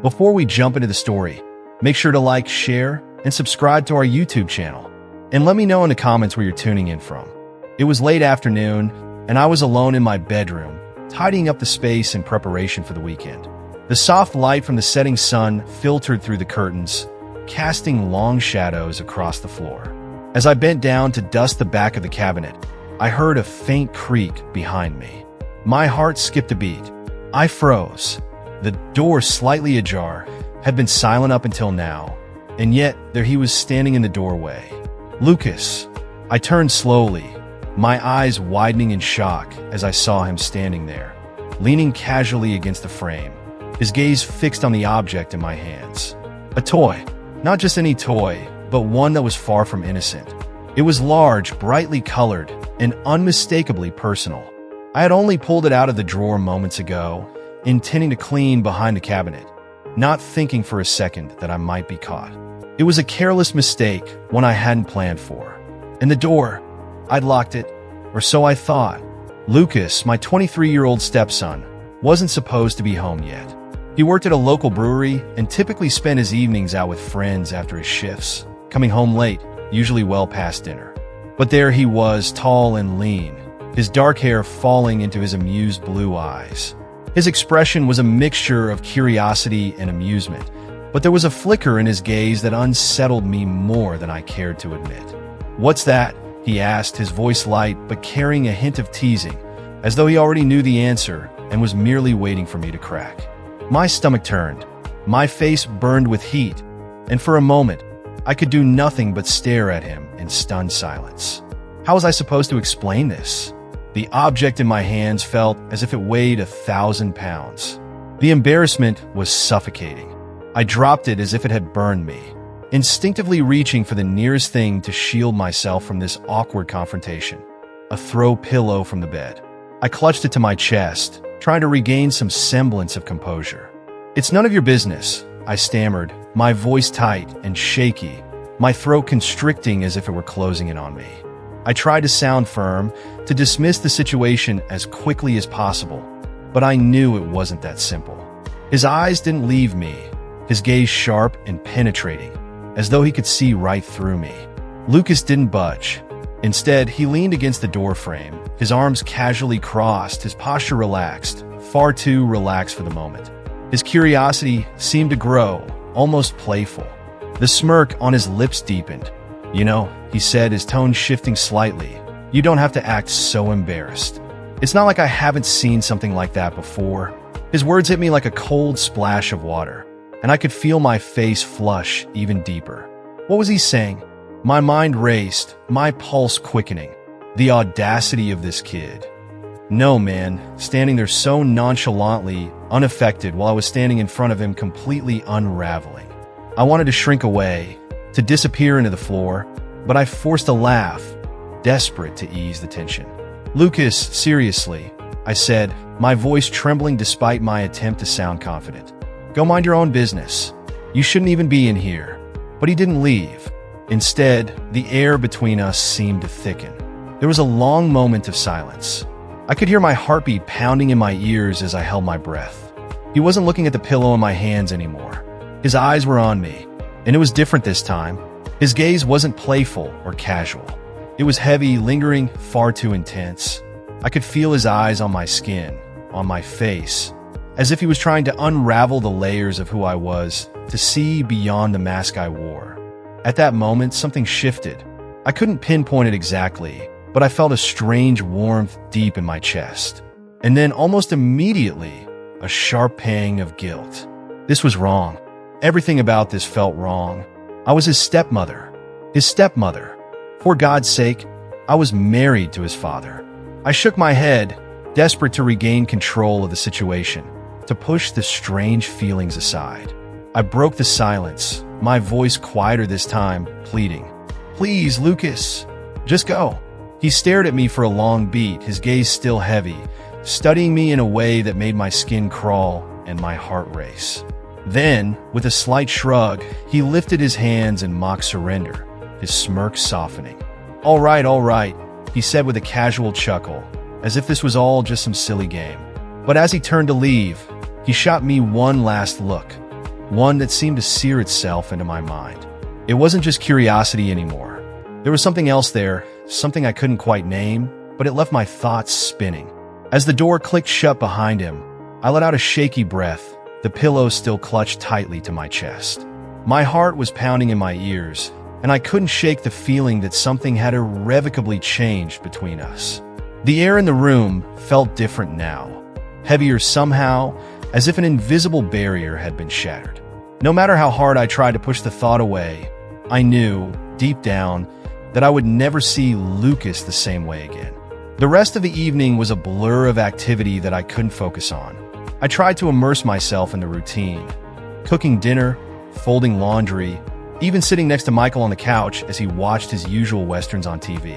Before we jump into the story, make sure to like, share, and subscribe to our YouTube channel. And let me know in the comments where you're tuning in from. It was late afternoon, and I was alone in my bedroom, tidying up the space in preparation for the weekend. The soft light from the setting sun filtered through the curtains, casting long shadows across the floor. As I bent down to dust the back of the cabinet, I heard a faint creak behind me. My heart skipped a beat. I froze. The door, slightly ajar, had been silent up until now, and yet there he was standing in the doorway. Lucas. I turned slowly, my eyes widening in shock as I saw him standing there, leaning casually against the frame, his gaze fixed on the object in my hands. A toy. Not just any toy, but one that was far from innocent. It was large, brightly colored, and unmistakably personal. I had only pulled it out of the drawer moments ago, intending to clean behind the cabinet, not thinking for a second that I might be caught. It was a careless mistake, one I hadn't planned for. And the door, I'd locked it, or so I thought. Lucas, my 23-year-old stepson, wasn't supposed to be home yet. He worked at a local brewery and typically spent his evenings out with friends after his shifts, coming home late, usually well past dinner. But there he was, tall and lean, his dark hair falling into his amused blue eyes. His expression was a mixture of curiosity and amusement, but there was a flicker in his gaze that unsettled me more than I cared to admit. "What's that?" he asked, his voice light but carrying a hint of teasing, as though he already knew the answer and was merely waiting for me to crack. My stomach turned, my face burned with heat, and for a moment, I could do nothing but stare at him in stunned silence. How was I supposed to explain this? The object in my hands felt as if it weighed 1,000 pounds. The embarrassment was suffocating. I dropped it as if it had burned me, instinctively reaching for the nearest thing to shield myself from this awkward confrontation. A throw pillow from the bed. I clutched it to my chest, trying to regain some semblance of composure. "It's none of your business," I stammered, my voice tight and shaky, my throat constricting as if it were closing in on me. I tried to sound firm, to dismiss the situation as quickly as possible, but I knew it wasn't that simple. His eyes didn't leave me, his gaze sharp and penetrating, as though he could see right through me. Lucas didn't budge. Instead, he leaned against the doorframe, his arms casually crossed, his posture relaxed, far too relaxed for the moment. His curiosity seemed to grow, almost playful. The smirk on his lips deepened. "You know," he said, his tone shifting slightly, "you don't have to act so embarrassed. It's not like I haven't seen something like that before." His words hit me like a cold splash of water, and I could feel my face flush even deeper. What was he saying? My mind raced, my pulse quickening. The audacity of this kid. "No, man," standing there so nonchalantly, unaffected, while I was standing in front of him completely unraveling. I wanted to shrink away, to disappear into the floor, but I forced a laugh, desperate to ease the tension. "Lucas, seriously," I said, my voice trembling despite my attempt to sound confident. "Go mind your own business. You shouldn't even be in here." But he didn't leave. Instead, the air between us seemed to thicken. There was a long moment of silence. I could hear my heartbeat pounding in my ears as I held my breath. He wasn't looking at the pillow in my hands anymore. His eyes were on me, and it was different this time. His gaze wasn't playful or casual. It was heavy, lingering, far too intense. I could feel his eyes on my skin, on my face, as if he was trying to unravel the layers of who I was, to see beyond the mask I wore. At that moment, something shifted. I couldn't pinpoint it exactly, but I felt a strange warmth deep in my chest. And then, almost immediately, a sharp pang of guilt. This was wrong. Everything about this felt wrong. I was his stepmother. His stepmother. For God's sake, I was married to his father. I shook my head, desperate to regain control of the situation, to push the strange feelings aside. I broke the silence, my voice quieter this time, pleading. "Please, Lucas, just go." He stared at me for a long beat, his gaze still heavy, studying me in a way that made my skin crawl and my heart race. Then, with a slight shrug, he lifted his hands in mock surrender, his smirk softening. All right, he said with a casual chuckle, as if this was all just some silly game. But as he turned to leave, he shot me one last look. one that seemed to sear itself into my mind. It wasn't just curiosity anymore. There was something else there, something I couldn't quite name, but it left my thoughts spinning. As the door clicked shut behind him, I let out a shaky breath, the pillow still clutched tightly to my chest. My heart was pounding in my ears, and I couldn't shake the feeling that something had irrevocably changed between us. The air in the room felt different now, heavier somehow, as if an invisible barrier had been shattered. No matter how hard I tried to push the thought away, I knew, deep down, that I would never see Lucas the same way again. The rest of the evening was a blur of activity that I couldn't focus on. I tried to immerse myself in the routine, cooking dinner, folding laundry, even sitting next to Michael on the couch as he watched his usual westerns on TV.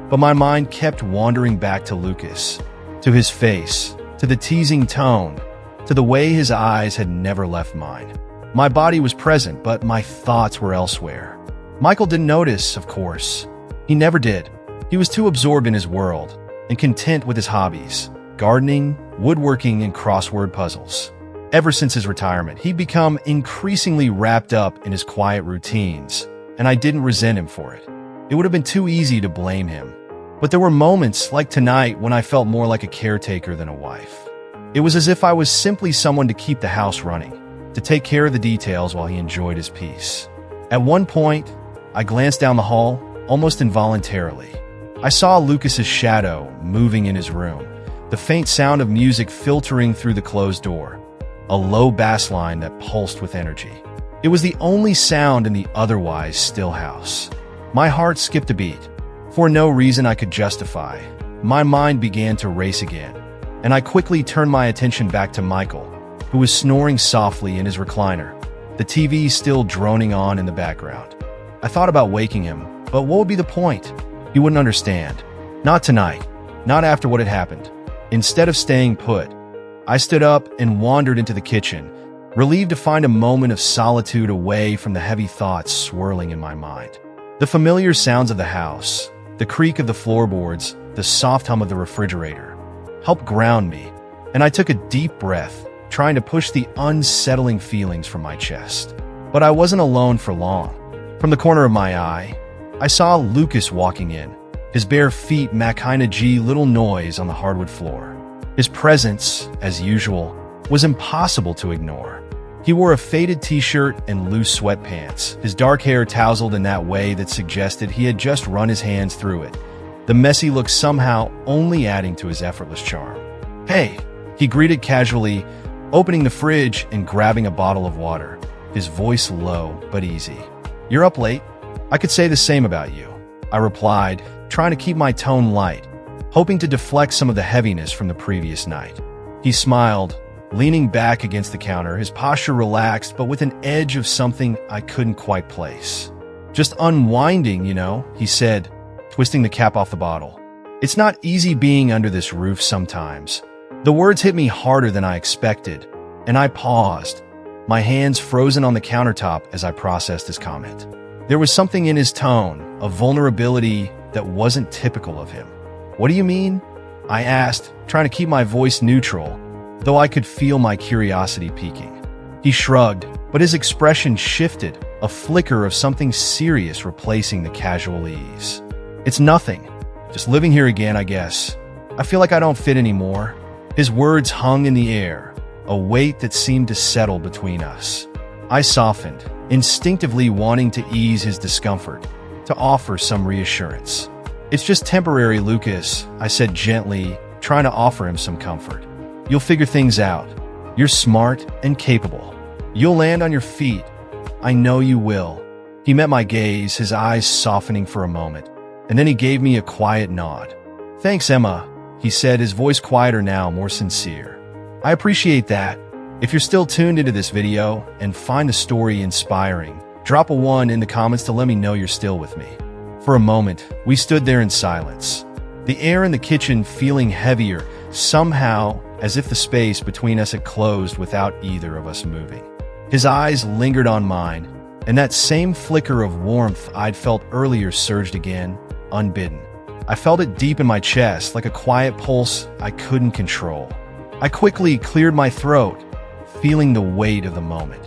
But my mind kept wandering back to Lucas, to his face, to the teasing tone, to the way his eyes had never left mine. My body was present, but my thoughts were elsewhere. Michael didn't notice, of course. He never did. He was too absorbed in his world and content with his hobbies, gardening, woodworking, and crossword puzzles. Ever since his retirement, he'd become increasingly wrapped up in his quiet routines, and I didn't resent him for it. It would have been too easy to blame him. But there were moments, like tonight, when I felt more like a caretaker than a wife. It was as if I was simply someone to keep the house running, to take care of the details while he enjoyed his peace. At one point, I glanced down the hall, almost involuntarily. I saw Lucas's shadow moving in his room, the faint sound of music filtering through the closed door, a low bass line that pulsed with energy. It was the only sound in the otherwise still house. My heart skipped a beat. For no reason I could justify, my mind began to race again, and I quickly turned my attention back to Michael, who was snoring softly in his recliner, the TV still droning on in the background. I thought about waking him, but what would be the point? He wouldn't understand. Not tonight. Not after what had happened. Instead of staying put, I stood up and wandered into the kitchen, relieved to find a moment of solitude away from the heavy thoughts swirling in my mind. The familiar sounds of the house, the creak of the floorboards, the soft hum of the refrigerator, helped ground me, and I took a deep breath, trying to push the unsettling feelings from my chest. But I wasn't alone for long. From the corner of my eye, I saw Lucas walking in, his bare feet making a little noise on the hardwood floor. His presence, as usual, was impossible to ignore. He wore a faded t-shirt and loose sweatpants, his dark hair tousled in that way that suggested he had just run his hands through it, the messy look somehow only adding to his effortless charm. "Hey," he greeted casually, opening the fridge and grabbing a bottle of water, his voice low but easy. "You're up late. I could say the same about you," I replied, trying to keep my tone light, hoping to deflect some of the heaviness from the previous night. He smiled, leaning back against the counter, his posture relaxed but with an edge of something I couldn't quite place. "Just unwinding, he said, twisting the cap off the bottle. "It's not easy being under this roof sometimes." The words hit me harder than I expected, and I paused, my hands frozen on the countertop as I processed his comment. There was something in his tone, a vulnerability that wasn't typical of him. "What do you mean?" I asked, trying to keep my voice neutral, though I could feel my curiosity peaking. He shrugged, but his expression shifted, a flicker of something serious replacing the casual ease. "It's nothing. Just living here again, I guess. I feel like I don't fit anymore." His words hung in the air, a weight that seemed to settle between us. I softened, instinctively wanting to ease his discomfort, to offer some reassurance. "It's just temporary, Lucas," I said gently, trying to offer him some comfort. "You'll figure things out. You're smart and capable. You'll land on your feet. I know you will." He met my gaze, his eyes softening for a moment, and then he gave me a quiet nod. "Thanks, Emma," he said, his voice quieter now, more sincere. "I appreciate that. If you're still tuned into this video and find the story inspiring, drop a 1 in the comments to let me know you're still with me." For a moment, we stood there in silence, the air in the kitchen feeling heavier, somehow as if the space between us had closed without either of us moving. His eyes lingered on mine, and that same flicker of warmth I'd felt earlier surged again, unbidden. I felt it deep in my chest, like a quiet pulse I couldn't control. I quickly cleared my throat, feeling the weight of the moment.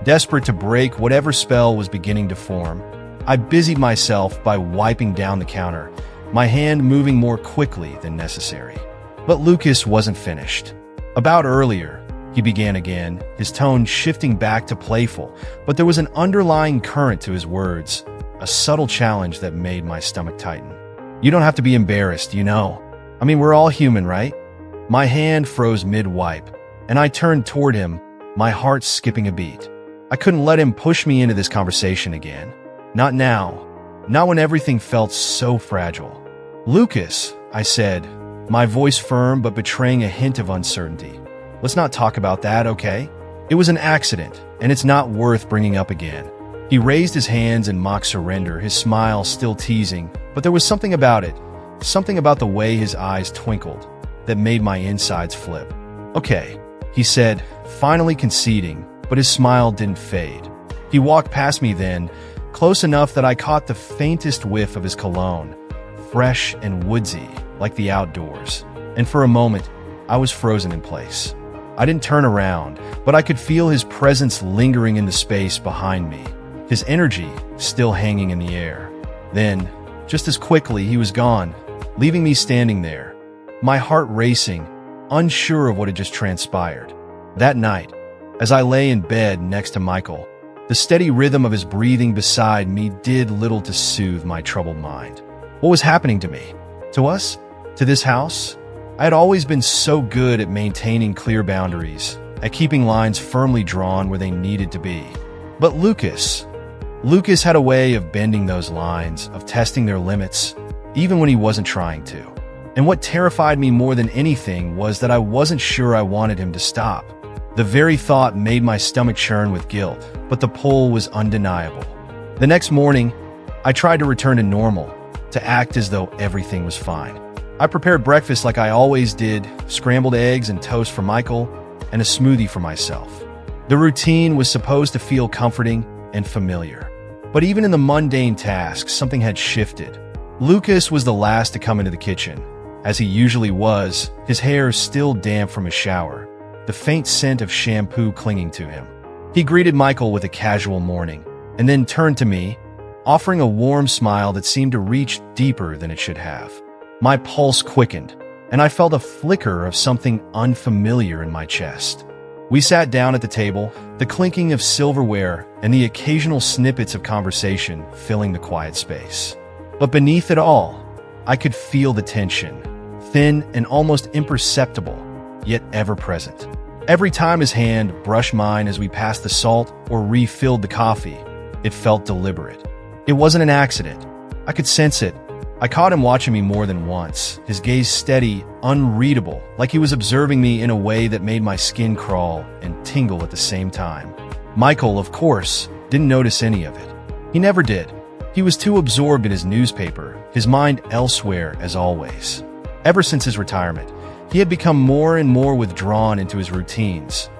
Desperate to break whatever spell was beginning to form, I busied myself by wiping down the counter, my hand moving more quickly than necessary. But Lucas wasn't finished. "About earlier," he began again, his tone shifting back to playful, but there was an underlying current to his words, a subtle challenge that made my stomach tighten. "You don't have to be embarrassed, you know. I mean, we're all human, right?" My hand froze mid-wipe, and I turned toward him, my heart skipping a beat. I couldn't let him push me into this conversation again. Not now. Not when everything felt so fragile. "Lucas," I said, my voice firm but betraying a hint of uncertainty. "Let's not talk about that, okay? It was an accident, and it's not worth bringing up again." He raised his hands in mock surrender, his smile still teasing, but there was something about it, something about the way his eyes twinkled, that made my insides flip. "Okay," he said, finally conceding, but his smile didn't fade. He walked past me then, close enough that I caught the faintest whiff of his cologne, fresh and woodsy, like the outdoors. And for a moment, I was frozen in place. I didn't turn around, but I could feel his presence lingering in the space behind me, his energy still hanging in the air. Then, just as quickly, he was gone, leaving me standing there, my heart racing, unsure of what had just transpired. That night, as I lay in bed next to Michael, the steady rhythm of his breathing beside me did little to soothe my troubled mind. What was happening to me? To us? To this house? I had always been so good at maintaining clear boundaries, at keeping lines firmly drawn where they needed to be. But Lucas had a way of bending those lines, of testing their limits, even when he wasn't trying to. And what terrified me more than anything was that I wasn't sure I wanted him to stop. The very thought made my stomach churn with guilt, but the pull was undeniable. The next morning, I tried to return to normal, to act as though everything was fine. I prepared breakfast like I always did, scrambled eggs and toast for Michael, and a smoothie for myself. The routine was supposed to feel comforting and familiar. But even in the mundane tasks, something had shifted. Lucas was the last to come into the kitchen. As he usually was, his hair still damp from a shower, the faint scent of shampoo clinging to him. He greeted Michael with a casual morning, and then turned to me, offering a warm smile that seemed to reach deeper than it should have. My pulse quickened, and I felt a flicker of something unfamiliar in my chest. We sat down at the table, the clinking of silverware and the occasional snippets of conversation filling the quiet space. But beneath it all, I could feel the tension, thin and almost imperceptible, yet ever-present. Every time his hand brushed mine as we passed the salt or refilled the coffee, it felt deliberate. It wasn't an accident. I could sense it. I caught him watching me more than once, his gaze steady, unreadable, like he was observing me in a way that made my skin crawl and tingle at the same time. Michael, of course, didn't notice any of it. He never did. He was too absorbed in his newspaper, his mind elsewhere as always. Ever since his retirement, he had become more and more withdrawn into his routines,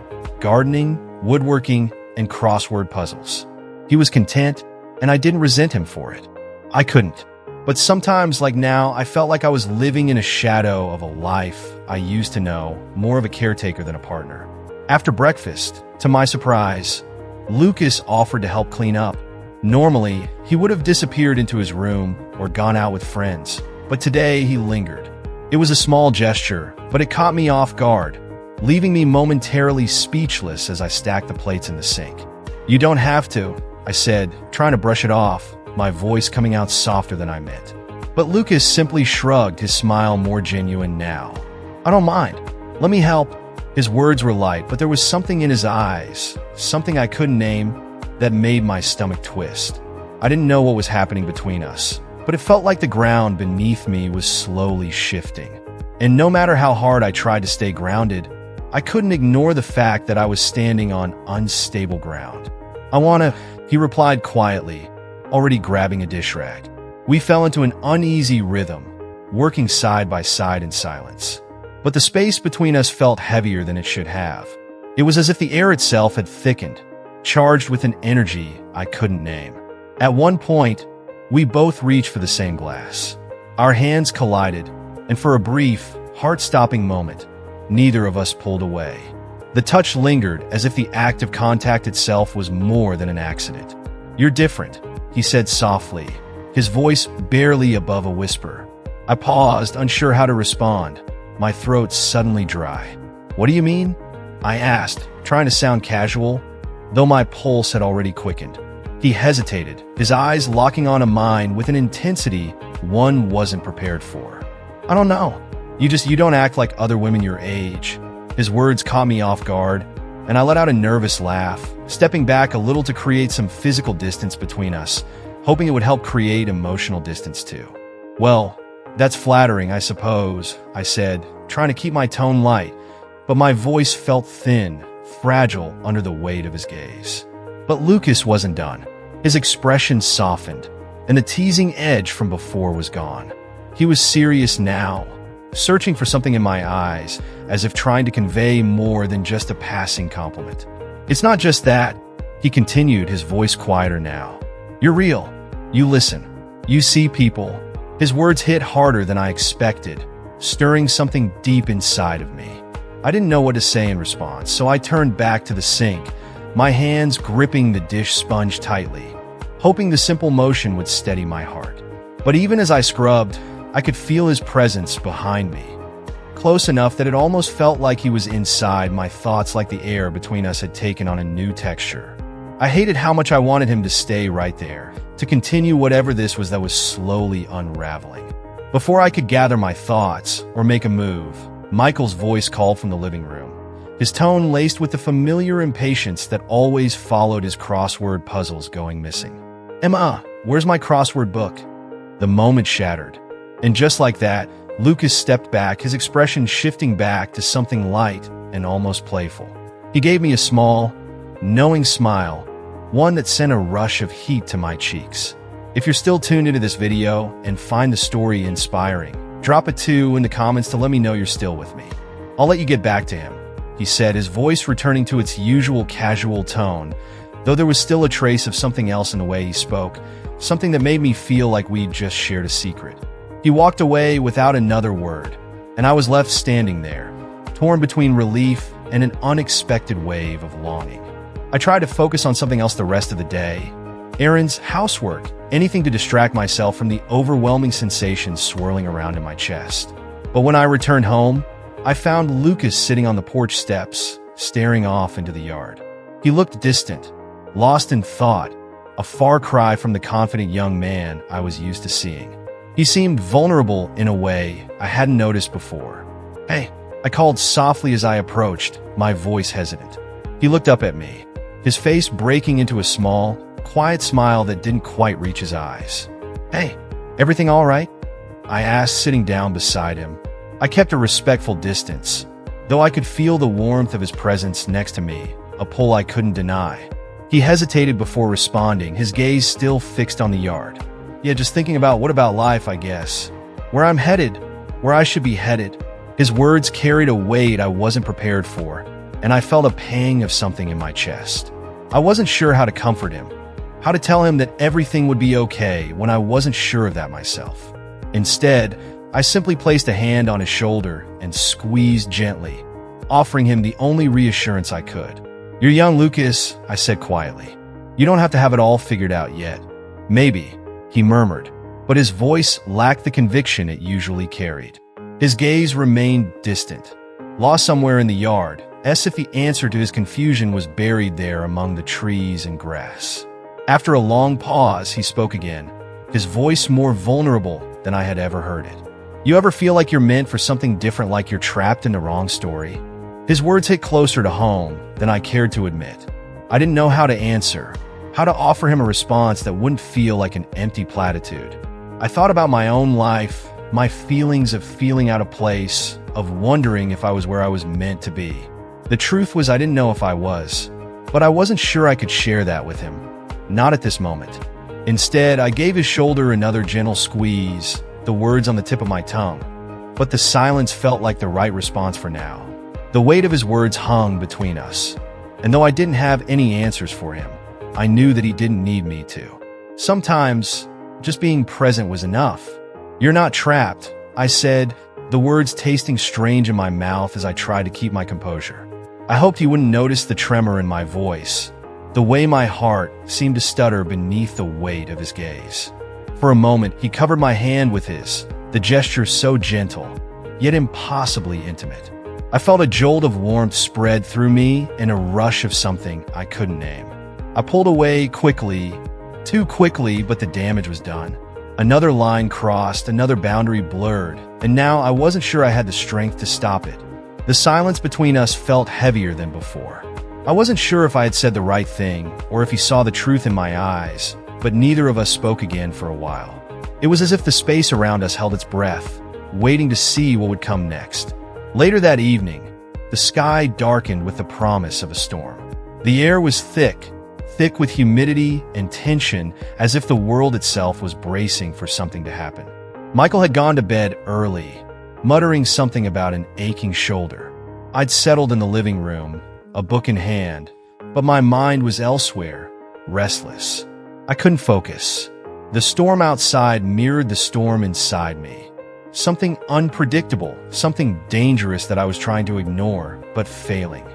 gardening, woodworking, and crossword puzzles. He was content, and I didn't resent him for it. I couldn't. But sometimes, like now, I felt like I was living in a shadow of a life I used to know, more of a caretaker than a partner. After breakfast, to my surprise, Lucas offered to help clean up. Normally, he would have disappeared into his room or gone out with friends, but today he lingered. It was a small gesture, but it caught me off guard, leaving me momentarily speechless as I stacked the plates in the sink. "You don't have to," I said, trying to brush it off, my voice coming out softer than I meant. But Lucas simply shrugged, his smile more genuine now. "I don't mind. Let me help." His words were light, but there was something in his eyes, something I couldn't name, that made my stomach twist. I didn't know what was happening between us, but it felt like the ground beneath me was slowly shifting. And no matter how hard I tried to stay grounded, I couldn't ignore the fact that I was standing on unstable ground. He replied quietly, already grabbing a dish rag. We fell into an uneasy rhythm, working side by side in silence. But the space between us felt heavier than it should have. It was as if the air itself had thickened, charged with an energy I couldn't name. At one point, we both reached for the same glass. Our hands collided, and for a brief, heart-stopping moment, neither of us pulled away. The touch lingered, as if the act of contact itself was more than an accident. "You're different," he said softly, his voice barely above a whisper. I paused, unsure how to respond, my throat suddenly dry. "What do you mean?" I asked, trying to sound casual, though my pulse had already quickened. He hesitated, his eyes locking onto mine with an intensity one wasn't prepared for. "I don't know. You don't act like other women your age." His words caught me off guard, and I let out a nervous laugh, stepping back a little to create some physical distance between us, hoping it would help create emotional distance too. "Well, that's flattering, I suppose," I said, trying to keep my tone light, but my voice felt thin, fragile under the weight of his gaze. But Lucas wasn't done. His expression softened, and the teasing edge from before was gone. He was serious now, searching for something in my eyes, as if trying to convey more than just a passing compliment. "It's not just that," he continued, his voice quieter now. "You're real. You listen. You see people." His words hit harder than I expected, stirring something deep inside of me. I didn't know what to say in response, so I turned back to the sink, my hands gripping the dish sponge tightly, hoping the simple motion would steady my heart. But even as I scrubbed, I could feel his presence behind me, close enough that it almost felt like he was inside my thoughts, like the air between us had taken on a new texture. I hated how much I wanted him to stay right there, to continue whatever this was that was slowly unraveling. Before I could gather my thoughts or make a move, Michael's voice called from the living room, his tone laced with the familiar impatience that always followed his crossword puzzles going missing. "Emma, where's my crossword book?" The moment shattered. And just like that, Lucas stepped back, his expression shifting back to something light and almost playful. He gave me a small, knowing smile, one that sent a rush of heat to my cheeks. If you're still tuned into this video and find the story inspiring, drop a 2 in the comments to let me know you're still with me. "I'll let you get back to him," he said, his voice returning to its usual casual tone, though there was still a trace of something else in the way he spoke, something that made me feel like we'd just shared a secret. He walked away without another word, and I was left standing there, torn between relief and an unexpected wave of longing. I tried to focus on something else the rest of the day. Errands, housework, anything to distract myself from the overwhelming sensations swirling around in my chest. But when I returned home, I found Lucas sitting on the porch steps, staring off into the yard. He looked distant, lost in thought, a far cry from the confident young man I was used to seeing. He seemed vulnerable in a way I hadn't noticed before. "Hey," I called softly as I approached, my voice hesitant. He looked up at me, his face breaking into a small, quiet smile that didn't quite reach his eyes. "Hey, everything all right?" I asked, sitting down beside him. I kept a respectful distance, though I could feel the warmth of his presence next to me, a pull I couldn't deny. He hesitated before responding, his gaze still fixed on the yard. "Yeah, just thinking about what about life, I guess. Where I'm headed, where I should be headed." His words carried a weight I wasn't prepared for, and I felt a pang of something in my chest. I wasn't sure how to comfort him, how to tell him that everything would be okay when I wasn't sure of that myself. Instead, I simply placed a hand on his shoulder and squeezed gently, offering him the only reassurance I could. "You're young, Lucas," I said quietly. "You don't have to have it all figured out yet." "Maybe," he murmured, but his voice lacked the conviction it usually carried. His gaze remained distant, lost somewhere in the yard, as if the answer to his confusion was buried there among the trees and grass. After a long pause, he spoke again, his voice more vulnerable than I had ever heard it. "You ever feel like you're meant for something different, like you're trapped in the wrong story?" His words hit closer to home than I cared to admit. I didn't know how to answer, how to offer him a response that wouldn't feel like an empty platitude. I thought about my own life, my feelings of feeling out of place, of wondering if I was where I was meant to be. The truth was, I didn't know if I was, but I wasn't sure I could share that with him. Not at this moment. Instead, I gave his shoulder another gentle squeeze, the words on the tip of my tongue. But the silence felt like the right response for now. The weight of his words hung between us, and though I didn't have any answers for him, I knew that he didn't need me to. Sometimes, just being present was enough. "You're not trapped," I said, the words tasting strange in my mouth as I tried to keep my composure. I hoped he wouldn't notice the tremor in my voice, the way my heart seemed to stutter beneath the weight of his gaze. For a moment, he covered my hand with his, the gesture so gentle, yet impossibly intimate. I felt a jolt of warmth spread through me and a rush of something I couldn't name. I pulled away quickly, too quickly, but the damage was done. Another line crossed, another boundary blurred, and now I wasn't sure I had the strength to stop it. The silence between us felt heavier than before. I wasn't sure if I had said the right thing or if he saw the truth in my eyes, but neither of us spoke again for a while. It was as if the space around us held its breath, waiting to see what would come next. Later that evening, the sky darkened with the promise of a storm. The air was thick with humidity and tension, as if the world itself was bracing for something to happen. Michael had gone to bed early, muttering something about an aching shoulder. I'd settled in the living room, a book in hand, but my mind was elsewhere, restless. I couldn't focus. The storm outside mirrored the storm inside me. Something unpredictable, something dangerous that I was trying to ignore, but failing.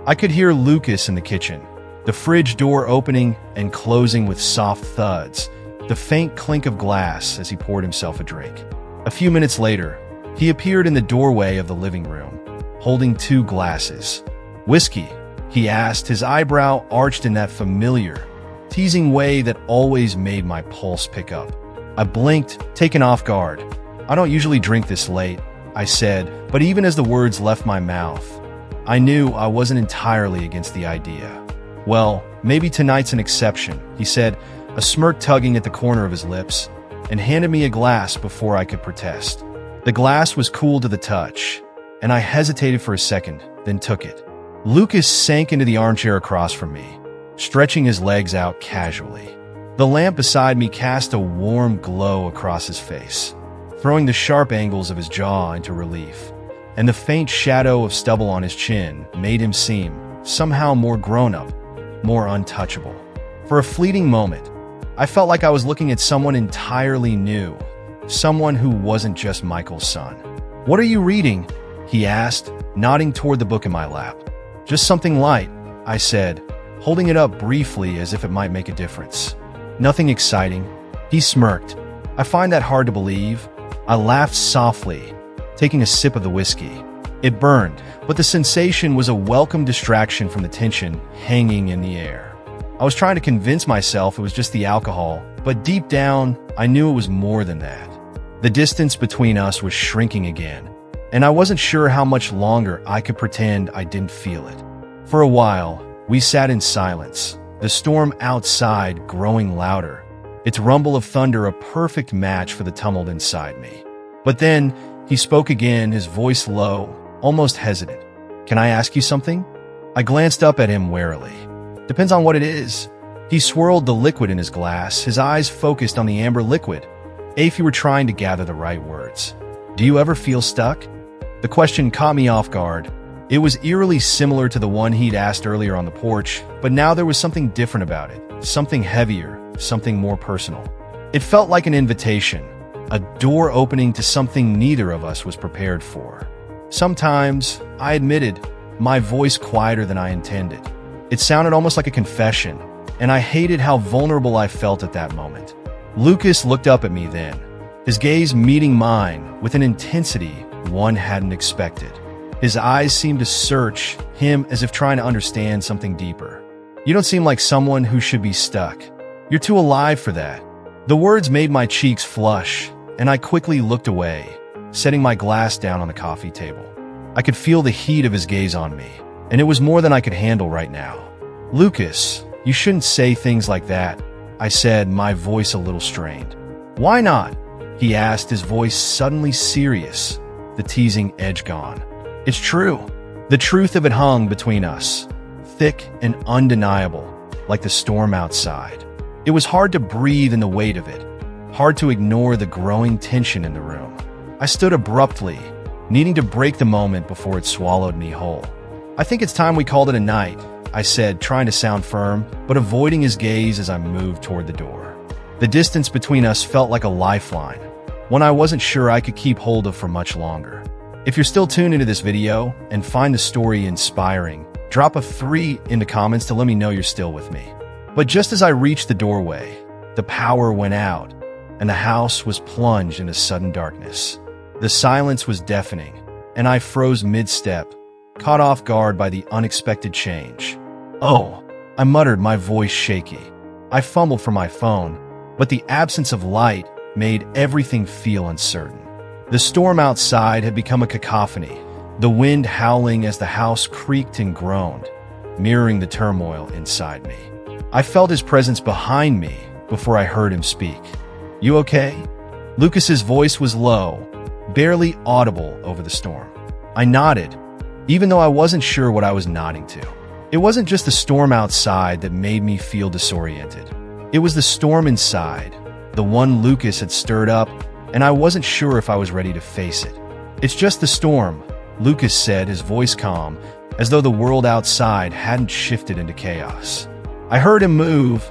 I could hear Lucas in the kitchen, the fridge door opening and closing with soft thuds, the faint clink of glass as he poured himself a drink. A few minutes later, he appeared in the doorway of the living room, holding 2 glasses. "Whiskey?" he asked, his eyebrow arched in that familiar, teasing way that always made my pulse pick up. I blinked, taken off guard. "I don't usually drink this late," I said, but even as the words left my mouth, I knew I wasn't entirely against the idea. "Well, maybe tonight's an exception," he said, a smirk tugging at the corner of his lips, and handed me a glass before I could protest. The glass was cool to the touch, and I hesitated for a second, then took it. Lucas sank into the armchair across from me, stretching his legs out casually. The lamp beside me cast a warm glow across his face, throwing the sharp angles of his jaw into relief, and the faint shadow of stubble on his chin made him seem somehow more grown-up, more untouchable. For a fleeting moment, I felt like I was looking at someone entirely new, someone who wasn't just Michael's son. "What are you reading?" he asked, nodding toward the book in my lap. "Just something light," I said, holding it up briefly as if it might make a difference. "Nothing exciting." He smirked. "I find that hard to believe." I laughed softly, taking a sip of the whiskey. It burned, but the sensation was a welcome distraction from the tension hanging in the air. I was trying to convince myself it was just the alcohol, but deep down, I knew it was more than that. The distance between us was shrinking again, and I wasn't sure how much longer I could pretend I didn't feel it. For a while, we sat in silence, the storm outside growing louder, its rumble of thunder a perfect match for the tumult inside me. But then, he spoke again, his voice low, almost hesitant. "Can I ask you something?" I glanced up at him warily. "Depends on what it is." He swirled the liquid in his glass, his eyes focused on the amber liquid, as if he were trying to gather the right words. "Do you ever feel stuck?" The question caught me off guard. It was eerily similar to the one he'd asked earlier on the porch, but now there was something different about it, something heavier, something more personal. It felt like an invitation, a door opening to something neither of us was prepared for. "Sometimes," I admitted, my voice quieter than I intended. It sounded almost like a confession, and I hated how vulnerable I felt at that moment. Lucas looked up at me then, his gaze meeting mine with an intensity one hadn't expected. His eyes seemed to search him as if trying to understand something deeper. "You don't seem like someone who should be stuck. You're too alive for that." The words made my cheeks flush, and I quickly looked away, setting my glass down on the coffee table. I could feel the heat of his gaze on me, and it was more than I could handle right now. "Lucas, you shouldn't say things like that," I said, my voice a little strained. "Why not?" he asked, his voice suddenly serious, the teasing edge gone. "It's true." The truth of it hung between us, thick and undeniable, like the storm outside. It was hard to breathe in the weight of it, hard to ignore the growing tension in the room. I stood abruptly, needing to break the moment before it swallowed me whole. "I think it's time we called it a night," I said, trying to sound firm, but avoiding his gaze as I moved toward the door. The distance between us felt like a lifeline, one I wasn't sure I could keep hold of for much longer. If you're still tuned into this video and find the story inspiring, Drop a 3 in the comments to let me know you're still with me. But just as I reached the doorway, the power went out, and the house was plunged into sudden darkness. The silence was deafening, and I froze mid-step, caught off guard by the unexpected change. "Oh," I muttered, my voice shaky. I fumbled for my phone, but the absence of light made everything feel uncertain. The storm outside had become a cacophony, the wind howling as the house creaked and groaned, mirroring the turmoil inside me. I felt his presence behind me before I heard him speak. "You okay?" Lucas's voice was low, barely audible over the storm. I nodded, even though I wasn't sure what I was nodding to. It wasn't just the storm outside that made me feel disoriented. It was the storm inside, the one Lucas had stirred up, and I wasn't sure if I was ready to face it. "It's just the storm," Lucas said, his voice calm, as though the world outside hadn't shifted into chaos. I heard him move,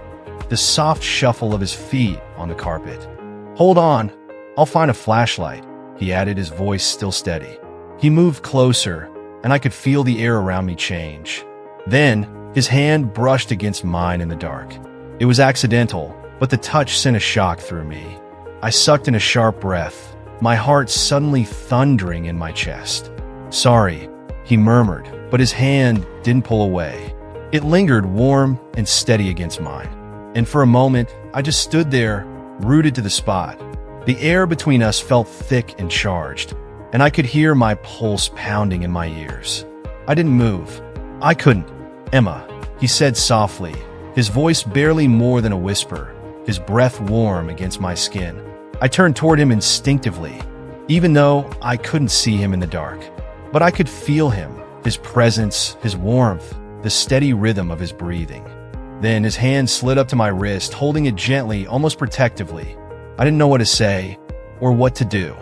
the soft shuffle of his feet on the carpet. "Hold on, I'll find a flashlight," he added, his voice still steady. He moved closer, and I could feel the air around me change. Then, his hand brushed against mine in the dark. It was accidental, but the touch sent a shock through me. I sucked in a sharp breath, my heart suddenly thundering in my chest. "Sorry," he murmured, but his hand didn't pull away. It lingered warm and steady against mine. And for a moment, I just stood there, rooted to the spot. The air between us felt thick and charged, and I could hear my pulse pounding in my ears. I didn't move. I couldn't. "Emma," he said softly, his voice barely more than a whisper, his breath warm against my skin. I turned toward him instinctively, even though I couldn't see him in the dark. But I could feel him, his presence, his warmth, the steady rhythm of his breathing. Then his hand slid up to my wrist, holding it gently, almost protectively. I didn't know what to say or what to do.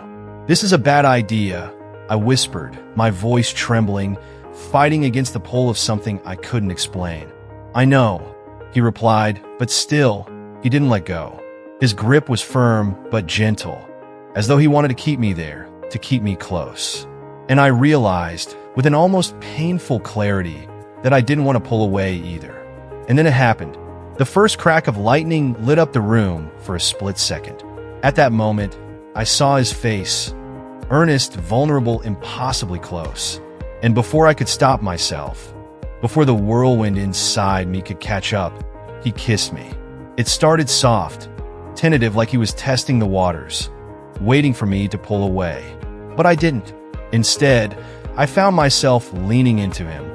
"This is a bad idea," I whispered, my voice trembling, fighting against the pull of something I couldn't explain. "I know," he replied, but still, he didn't let go. His grip was firm but gentle, as though he wanted to keep me there, to keep me close. And I realized, with an almost painful clarity, that I didn't want to pull away either. And then it happened. The first crack of lightning lit up the room for a split second. At that moment, I saw his face, earnest, vulnerable, impossibly close. And before I could stop myself, before the whirlwind inside me could catch up, he kissed me. It started soft, tentative, like he was testing the waters, waiting for me to pull away. But I didn't. Instead, I found myself leaning into him,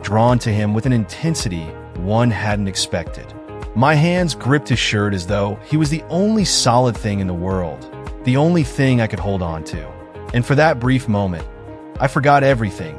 drawn to him with an intensity one hadn't expected. My hands gripped his shirt as though he was the only solid thing in the world, the only thing I could hold on to. And for that brief moment, I forgot everything.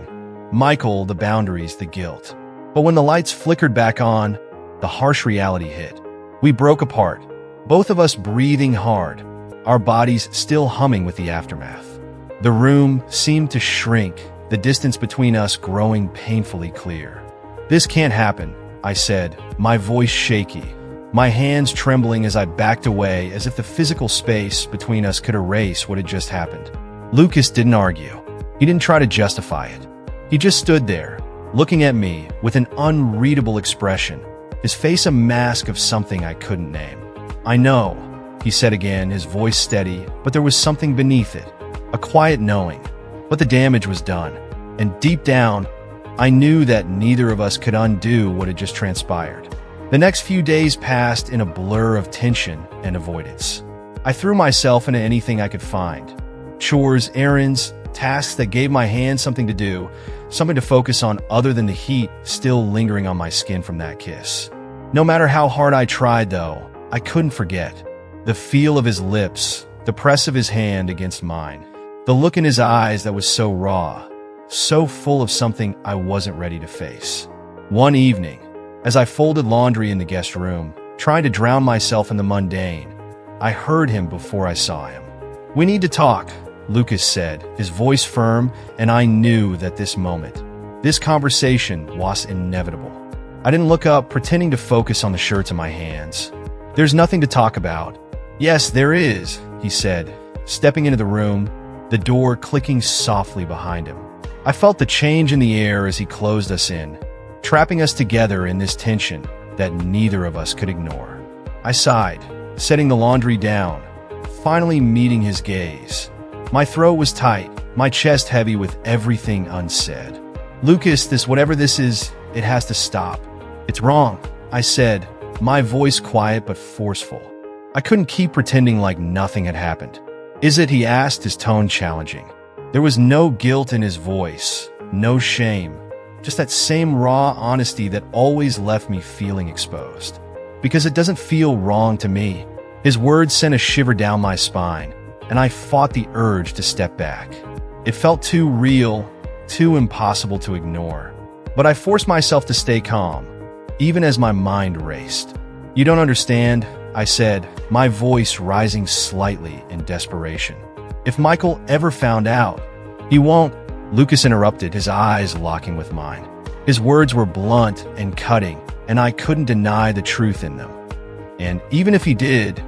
Michael, the boundaries, the guilt. But when the lights flickered back on, the harsh reality hit. We broke apart, both of us breathing hard, our bodies still humming with the aftermath. The room seemed to shrink, the distance between us growing painfully clear. "This can't happen," I said, my voice shaky, my hands trembling as I backed away as if the physical space between us could erase what had just happened. Lucas didn't argue. He didn't try to justify it. He just stood there, looking at me with an unreadable expression, his face a mask of something I couldn't name. "I know," he said again, his voice steady, but there was something beneath it, a quiet knowing. But the damage was done, and deep down, I knew that neither of us could undo what had just transpired. The next few days passed in a blur of tension and avoidance. I threw myself into anything I could find. Chores, errands, tasks that gave my hands something to do, something to focus on other than the heat still lingering on my skin from that kiss. No matter how hard I tried, though, I couldn't forget. The feel of his lips, the press of his hand against mine, the look in his eyes that was so raw, so full of something I wasn't ready to face. One evening, as I folded laundry in the guest room, trying to drown myself in the mundane, I heard him before I saw him. "We need to talk," Lucas said, his voice firm, and I knew that this moment, this conversation was inevitable. I didn't look up, pretending to focus on the shirts in my hands. "There's nothing to talk about." "Yes, there is," he said, stepping into the room, the door clicking softly behind him. I felt the change in the air as he closed us in, trapping us together in this tension that neither of us could ignore. I sighed, setting the laundry down, finally meeting his gaze. My throat was tight, my chest heavy with everything unsaid. "Lucas, whatever this is, it has to stop. It's wrong," I said, my voice quiet but forceful. I couldn't keep pretending like nothing had happened. "Is it?" he asked, his tone challenging. There was no guilt in his voice, no shame, just that same raw honesty that always left me feeling exposed. "Because it doesn't feel wrong to me." His words sent a shiver down my spine, and I fought the urge to step back. It felt too real, too impossible to ignore. But I forced myself to stay calm, even as my mind raced. "You don't understand," I said, my voice rising slightly in desperation. "If Michael ever found out..." "He won't," Lucas interrupted, his eyes locking with mine. His words were blunt and cutting, and I couldn't deny the truth in them. "And even if he did,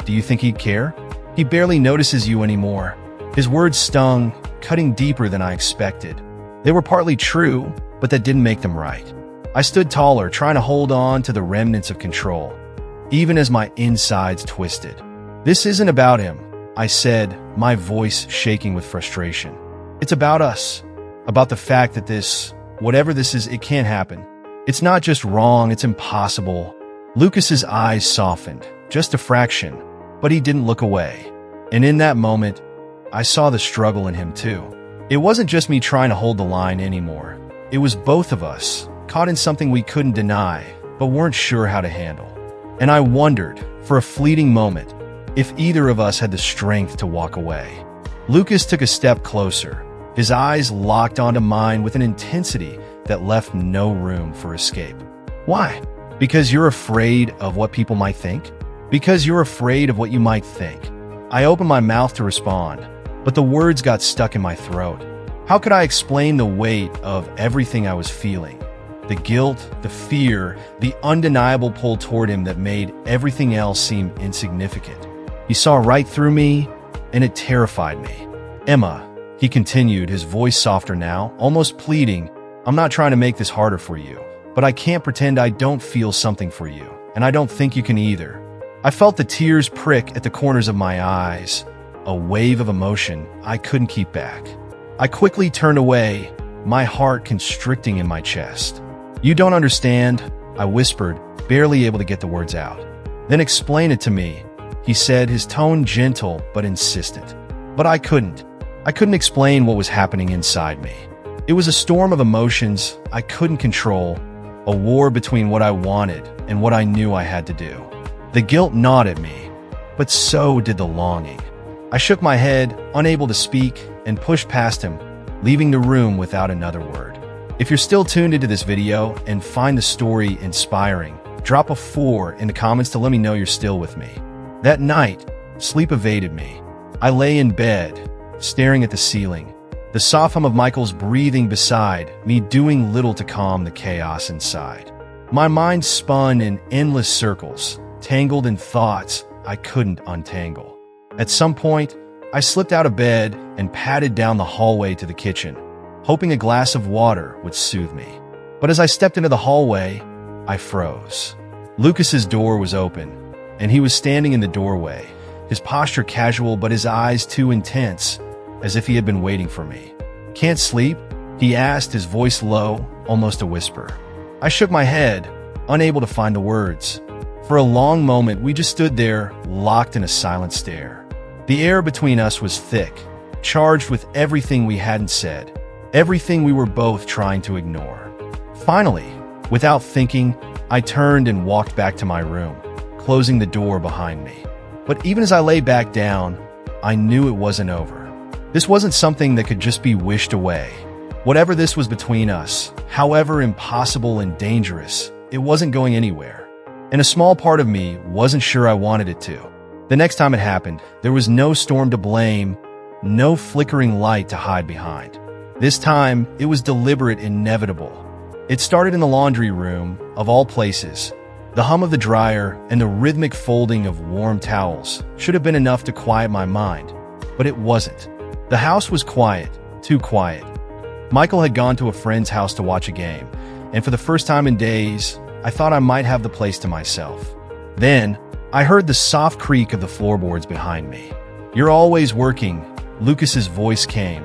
do you think he'd care? He barely notices you anymore." His words stung, cutting deeper than I expected. They were partly true, but that didn't make them right. I stood taller, trying to hold on to the remnants of control, even as my insides twisted. "This isn't about him," I said, my voice shaking with frustration. "It's about us. About the fact that whatever this is, it can't happen. It's not just wrong, it's impossible." Lucas's eyes softened, just a fraction, but he didn't look away. And in that moment, I saw the struggle in him too. It wasn't just me trying to hold the line anymore. It was both of us, caught in something we couldn't deny, but weren't sure how to handle. And I wondered, for a fleeting moment, if either of us had the strength to walk away. Lucas took a step closer, his eyes locked onto mine with an intensity that left no room for escape. "Why? Because you're afraid of what people might think? Because you're afraid of what you might think." I opened my mouth to respond, but the words got stuck in my throat. How could I explain the weight of everything I was feeling? The guilt, the fear, the undeniable pull toward him that made everything else seem insignificant. He saw right through me, and it terrified me. "Emma," he continued, his voice softer now, almost pleading, "I'm not trying to make this harder for you, but I can't pretend I don't feel something for you, and I don't think you can either." I felt the tears prick at the corners of my eyes, a wave of emotion I couldn't keep back. I quickly turned away, my heart constricting in my chest. "You don't understand," I whispered, barely able to get the words out. "Then explain it to me," he said, his tone gentle but insistent. But I couldn't. I couldn't explain what was happening inside me. It was a storm of emotions I couldn't control, a war between what I wanted and what I knew I had to do. The guilt gnawed at me, but so did the longing. I shook my head, unable to speak, and pushed past him, leaving the room without another word. If you're still tuned into this video and find the story inspiring, drop a 4 in the comments to let me know you're still with me. That night, sleep evaded me. I lay in bed, staring at the ceiling, the soft hum of Michael's breathing beside me doing little to calm the chaos inside. My mind spun in endless circles, tangled in thoughts I couldn't untangle. At some point, I slipped out of bed and padded down the hallway to the kitchen, hoping a glass of water would soothe me. But as I stepped into the hallway, I froze. Lucas's door was open, and he was standing in the doorway, his posture casual but his eyes too intense, as if he had been waiting for me. "Can't sleep?" he asked, his voice low, almost a whisper. I shook my head, unable to find the words. For a long moment, we just stood there, locked in a silent stare. The air between us was thick, charged with everything we hadn't said, everything we were both trying to ignore. Finally, without thinking, I turned and walked back to my room, closing the door behind me. But even as I lay back down, I knew it wasn't over. This wasn't something that could just be wished away. Whatever this was between us, however impossible and dangerous, it wasn't going anywhere. And a small part of me wasn't sure I wanted it to. The next time it happened, there was no storm to blame, no flickering light to hide behind. This time, it was deliberate, inevitable. It started in the laundry room, of all places. The hum of the dryer and the rhythmic folding of warm towels should have been enough to quiet my mind, but it wasn't. The house was quiet, too quiet. Michael had gone to a friend's house to watch a game, and for the first time in days, I thought I might have the place to myself. Then, I heard the soft creak of the floorboards behind me. "You're always working," Lucas's voice came,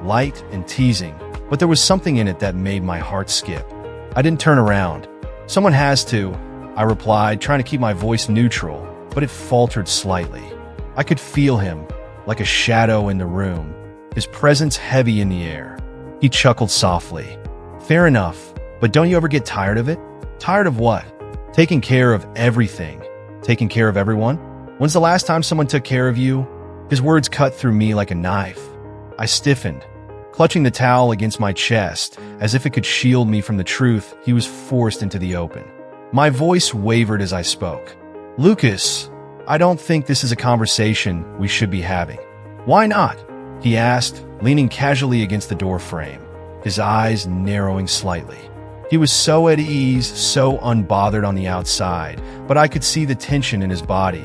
light and teasing, but there was something in it that made my heart skip. I didn't turn around. "Someone has to," I replied, trying to keep my voice neutral, but it faltered slightly. I could feel him, like a shadow in the room, his presence heavy in the air. He chuckled softly. "Fair enough, but don't you ever get tired of it?" "Tired of what?" "Taking care of everything. Taking care of everyone? When's the last time someone took care of you?" His words cut through me like a knife. I stiffened, clutching the towel against my chest, as if it could shield me from the truth he was forced into the open. My voice wavered as I spoke. "Lucas, I don't think this is a conversation we should be having." "Why not?" he asked, leaning casually against the door frame, his eyes narrowing slightly. He was so at ease, so unbothered on the outside, but I could see the tension in his body,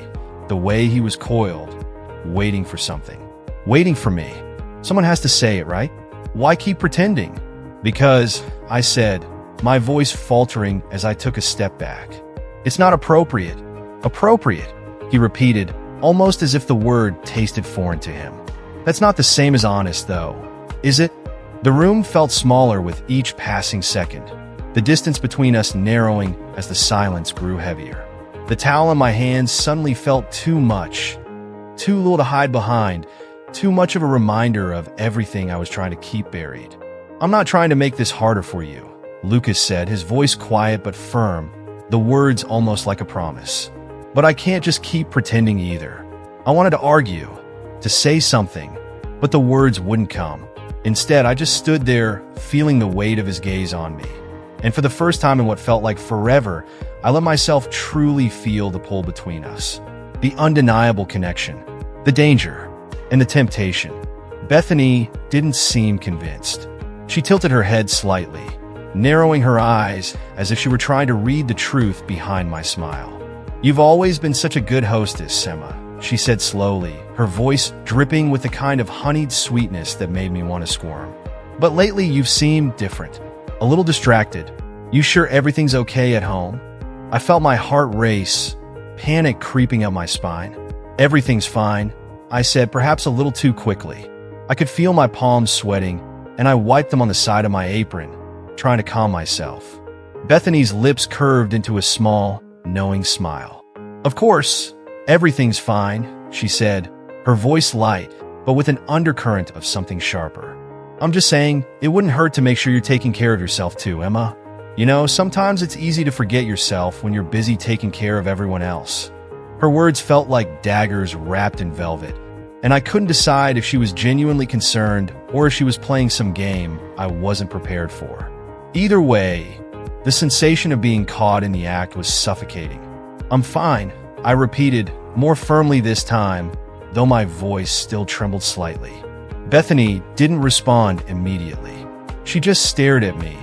the way he was coiled, waiting for something. Waiting for me. Someone has to say it, right? Why keep pretending? "Because," I said, my voice faltering as I took a step back. "It's not appropriate." "Appropriate," he repeated, almost as if the word tasted foreign to him. "That's not the same as honest, though, is it?" The room felt smaller with each passing second, the distance between us narrowing as the silence grew heavier. The towel in my hands suddenly felt too much, too little to hide behind, too much of a reminder of everything I was trying to keep buried. "I'm not trying to make this harder for you," Lucas said, his voice quiet but firm, the words almost like a promise. "But I can't just keep pretending either." I wanted to argue, to say something, but the words wouldn't come. Instead, I just stood there, feeling the weight of his gaze on me. And for the first time in what felt like forever, I let myself truly feel the pull between us. The undeniable connection, the danger, and the temptation. Bethany didn't seem convinced. She tilted her head slightly, narrowing her eyes as if she were trying to read the truth behind my smile. "You've always been such a good hostess, Emma," she said slowly, her voice dripping with the kind of honeyed sweetness that made me want to squirm. "But lately you've seemed different, a little distracted. You sure everything's okay at home?" I felt my heart race, panic creeping up my spine. "Everything's fine," I said, perhaps a little too quickly. I could feel my palms sweating, and I wiped them on the side of my apron, trying to calm myself. Bethany's lips curved into a small, knowing smile. "Of course, everything's fine," she said, her voice light, but with an undercurrent of something sharper. "I'm just saying, it wouldn't hurt to make sure you're taking care of yourself too, Emma. You know, sometimes it's easy to forget yourself when you're busy taking care of everyone else." Her words felt like daggers wrapped in velvet, and I couldn't decide if she was genuinely concerned or if she was playing some game I wasn't prepared for. Either way, the sensation of being caught in the act was suffocating. "I'm fine," I repeated, more firmly this time, though my voice still trembled slightly. Bethany didn't respond immediately. She just stared at me,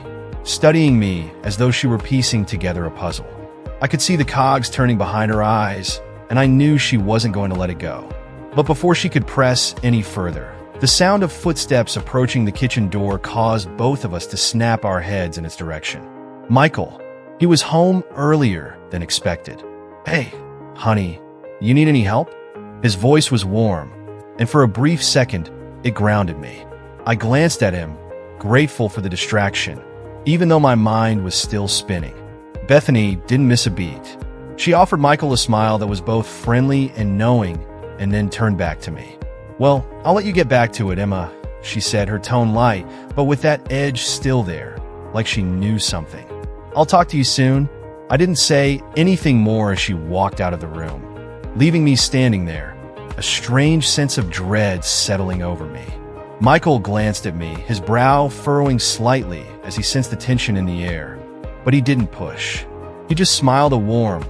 studying me as though she were piecing together a puzzle. I could see the cogs turning behind her eyes, and I knew she wasn't going to let it go. But before she could press any further, the sound of footsteps approaching the kitchen door caused both of us to snap our heads in its direction. Michael. He was home earlier than expected. "Hey, honey, you need any help?" His voice was warm, and for a brief second, it grounded me. I glanced at him, grateful for the distraction, even though my mind was still spinning. Bethany didn't miss a beat. She offered Michael a smile that was both friendly and knowing, and then turned back to me. "Well, I'll let you get back to it, Emma," she said, her tone light, but with that edge still there, like she knew something. "I'll talk to you soon." I didn't say anything more as she walked out of the room, leaving me standing there, a strange sense of dread settling over me. Michael glanced at me, his brow furrowing slightly as he sensed the tension in the air, but he didn't push. He just smiled, a warm,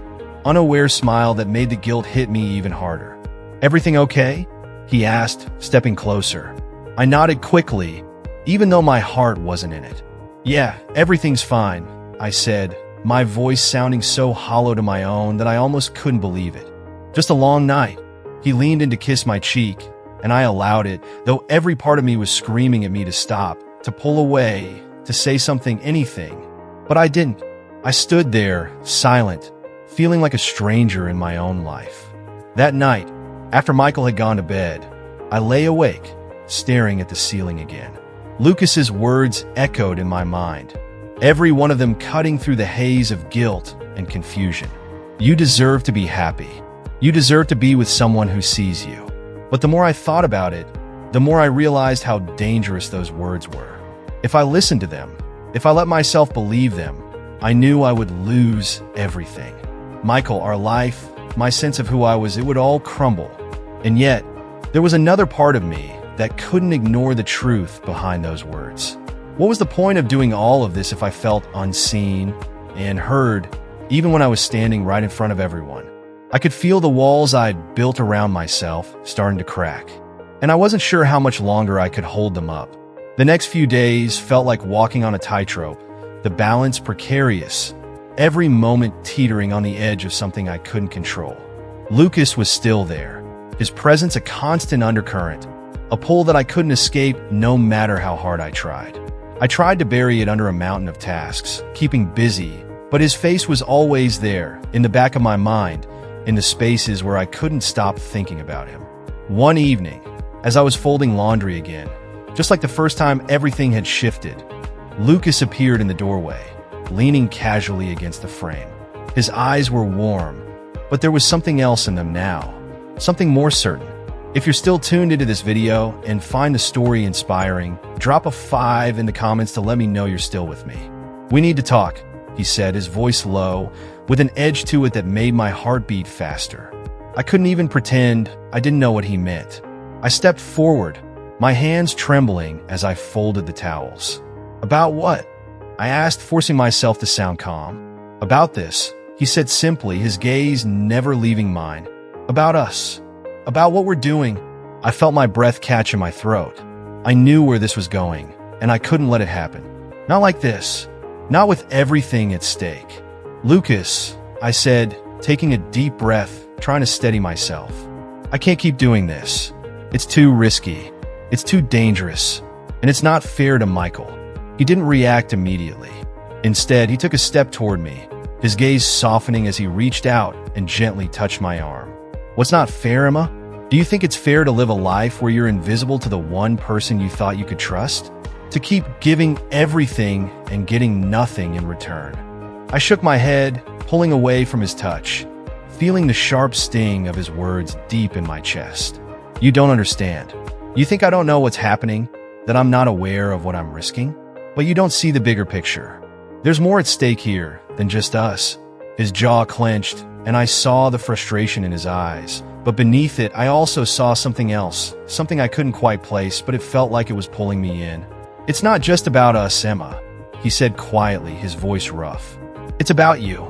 unaware smile that made the guilt hit me even harder. "Everything okay?" he asked, stepping closer. I nodded quickly, even though my heart wasn't in it. "Yeah, everything's fine," I said, my voice sounding so hollow to my own that I almost couldn't believe it. "Just a long night." He leaned in to kiss my cheek, and I allowed it, though every part of me was screaming at me to stop, to pull away, to say something, anything. But I didn't. I stood there, silent, feeling like a stranger in my own life. That night, after Michael had gone to bed, I lay awake, staring at the ceiling again. Lucas's words echoed in my mind, every one of them cutting through the haze of guilt and confusion. You deserve to be happy. You deserve to be with someone who sees you. But the more I thought about it, the more I realized how dangerous those words were. If I listened to them, if I let myself believe them, I knew I would lose everything. Michael, our life, my sense of who I was, it would all crumble. And yet, there was another part of me that couldn't ignore the truth behind those words. What was the point of doing all of this if I felt unseen and heard, even when I was standing right in front of everyone? I could feel the walls I'd built around myself starting to crack, and I wasn't sure how much longer I could hold them up. The next few days felt like walking on a tightrope, the balance precarious, every moment teetering on the edge of something I couldn't control. Lucas was still there, his presence a constant undercurrent, a pull that I couldn't escape no matter how hard I tried. I tried to bury it under a mountain of tasks, keeping busy, but his face was always there, in the back of my mind, in the spaces where I couldn't stop thinking about him. One evening, as I was folding laundry again, just like the first time everything had shifted, Lucas appeared in the doorway, leaning casually against the frame. His eyes were warm, but there was something else in them now, something more certain. If you're still tuned into this video and find the story inspiring, drop a 5 in the comments to let me know you're still with me. We need to talk, he said, his voice low, with an edge to it that made my heart beat faster. I couldn't even pretend I didn't know what he meant. I stepped forward, my hands trembling as I folded the towels. About what? I asked, forcing myself to sound calm. About this, he said simply, his gaze never leaving mine. About us. About what we're doing. I felt my breath catch in my throat. I knew where this was going, and I couldn't let it happen. Not like this. Not with everything at stake. Lucas, I said, taking a deep breath, trying to steady myself. I can't keep doing this. It's too risky. It's too dangerous. And it's not fair to Michael. He didn't react immediately. Instead, he took a step toward me, his gaze softening as he reached out and gently touched my arm. What's not fair, Emma? Do you think it's fair to live a life where you're invisible to the one person you thought you could trust? To keep giving everything and getting nothing in return? I shook my head, pulling away from his touch, feeling the sharp sting of his words deep in my chest. You don't understand. You think I don't know what's happening? That I'm not aware of what I'm risking? But you don't see the bigger picture. There's more at stake here than just us. His jaw clenched, and I saw the frustration in his eyes. But beneath it, I also saw something else, something I couldn't quite place, but it felt like it was pulling me in. It's not just about us, Emma, he said quietly, his voice rough. It's about you,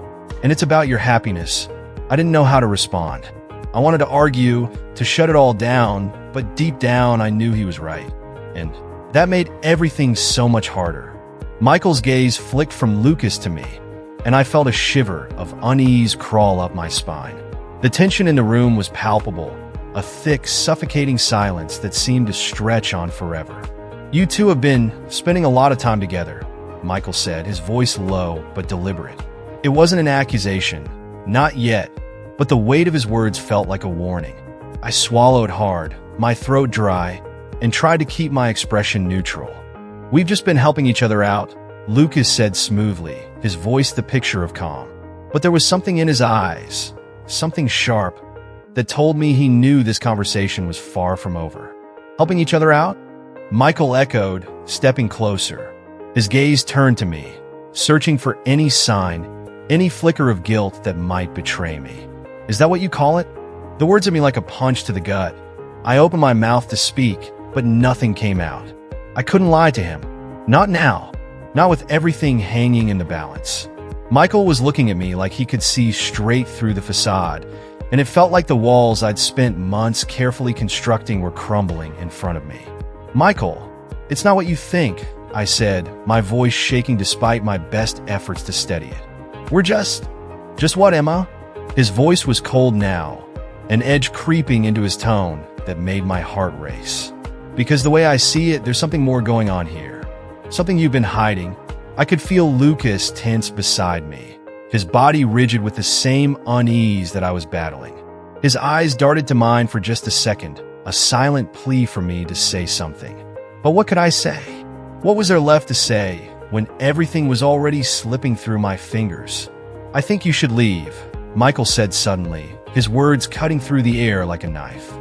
and it's about your happiness. I didn't know how to respond. I wanted to argue, to shut it all down, but deep down I knew he was right. And that made everything so much harder. Michael's gaze flicked from Lucas to me, and I felt a shiver of unease crawl up my spine. The tension in the room was palpable, a thick, suffocating silence that seemed to stretch on forever. You two have been spending a lot of time together, Michael said, his voice low but deliberate. It wasn't an accusation, not yet, but the weight of his words felt like a warning. I swallowed hard, my throat dry, and tried to keep my expression neutral. We've just been helping each other out, Lucas said smoothly, his voice the picture of calm. But there was something in his eyes, something sharp, that told me he knew this conversation was far from over. Helping each other out? Michael echoed, stepping closer. His gaze turned to me, searching for any sign, any flicker of guilt that might betray me. Is that what you call it? The words hit me like a punch to the gut. I opened my mouth to speak, but nothing came out. I couldn't lie to him. Not now. Not with everything hanging in the balance. Michael was looking at me like he could see straight through the facade, and it felt like the walls I'd spent months carefully constructing were crumbling in front of me. Michael, it's not what you think, I said, my voice shaking despite my best efforts to steady it. We're just what, Emma? His voice was cold now, an edge creeping into his tone that made my heart race. Because the way I see it, there's something more going on here. Something you've been hiding, I could feel Lucas tense beside me, his body rigid with the same unease that I was battling. His eyes darted to mine for just a second, a silent plea for me to say something. But what could I say? What was there left to say when everything was already slipping through my fingers? "I think you should leave," Michael said suddenly, his words cutting through the air like a knife.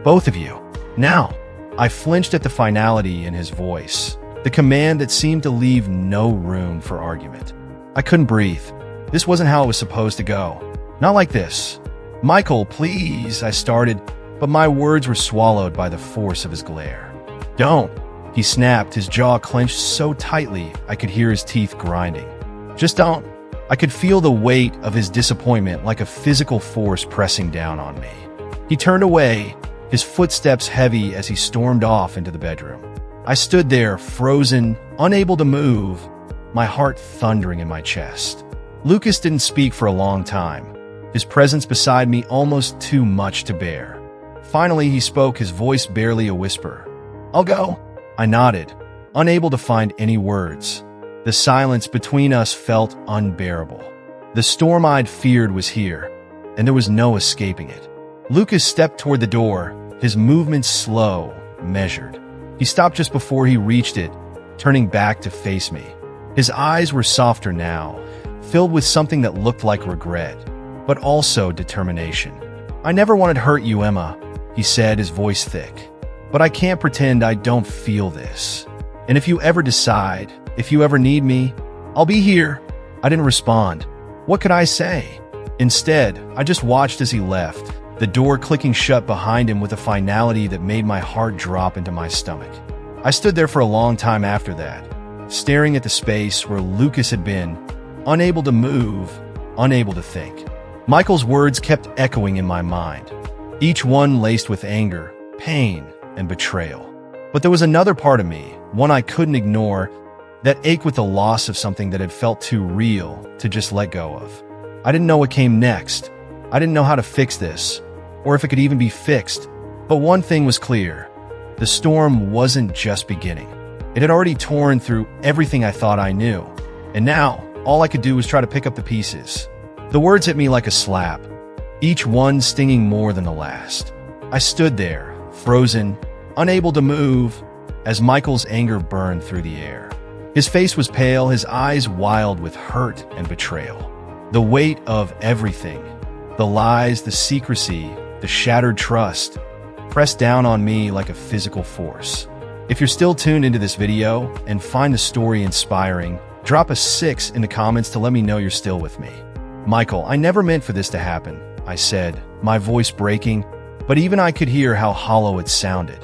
"Both of you. Now." I flinched at the finality in his voice, the command that seemed to leave no room for argument. I couldn't breathe. This wasn't how it was supposed to go. Not like this. "Michael, please," I started, but my words were swallowed by the force of his glare. "Don't," he snapped, his jaw clenched so tightly I could hear his teeth grinding. "Just don't." I could feel the weight of his disappointment like a physical force pressing down on me. He turned away, his footsteps heavy as he stormed off into the bedroom. I stood there, frozen, unable to move, my heart thundering in my chest. Lucas didn't speak for a long time, his presence beside me almost too much to bear. Finally, he spoke, his voice barely a whisper. "I'll go." I nodded, unable to find any words. The silence between us felt unbearable. The storm I'd feared was here, and there was no escaping it. Lucas stepped toward the door, his movements slow, measured. He stopped just before he reached it, turning back to face me. His eyes were softer now, filled with something that looked like regret, but also determination. "I never wanted to hurt you, Emma," he said, his voice thick. "But I can't pretend I don't feel this. And if you ever decide, if you ever need me, I'll be here." I didn't respond. What could I say? Instead, I just watched as he left, the door clicking shut behind him with a finality that made my heart drop into my stomach. I stood there for a long time after that, staring at the space where Lucas had been, unable to move, unable to think. Michael's words kept echoing in my mind, each one laced with anger, pain, and betrayal. But there was another part of me, one I couldn't ignore, that ached with the loss of something that had felt too real to just let go of. I didn't know what came next. I didn't know how to fix this, or if it could even be fixed. But one thing was clear. The storm wasn't just beginning. It had already torn through everything I thought I knew. And now, all I could do was try to pick up the pieces. The words hit me like a slap, each one stinging more than the last. I stood there, frozen, unable to move, as Michael's anger burned through the air. His face was pale, his eyes wild with hurt and betrayal. The weight of everything, the lies, the secrecy, the shattered trust, pressed down on me like a physical force. If you're still tuned into this video and find the story inspiring, drop a 6 in the comments to let me know you're still with me. "Michael, I never meant for this to happen," I said, my voice breaking, but even I could hear how hollow it sounded.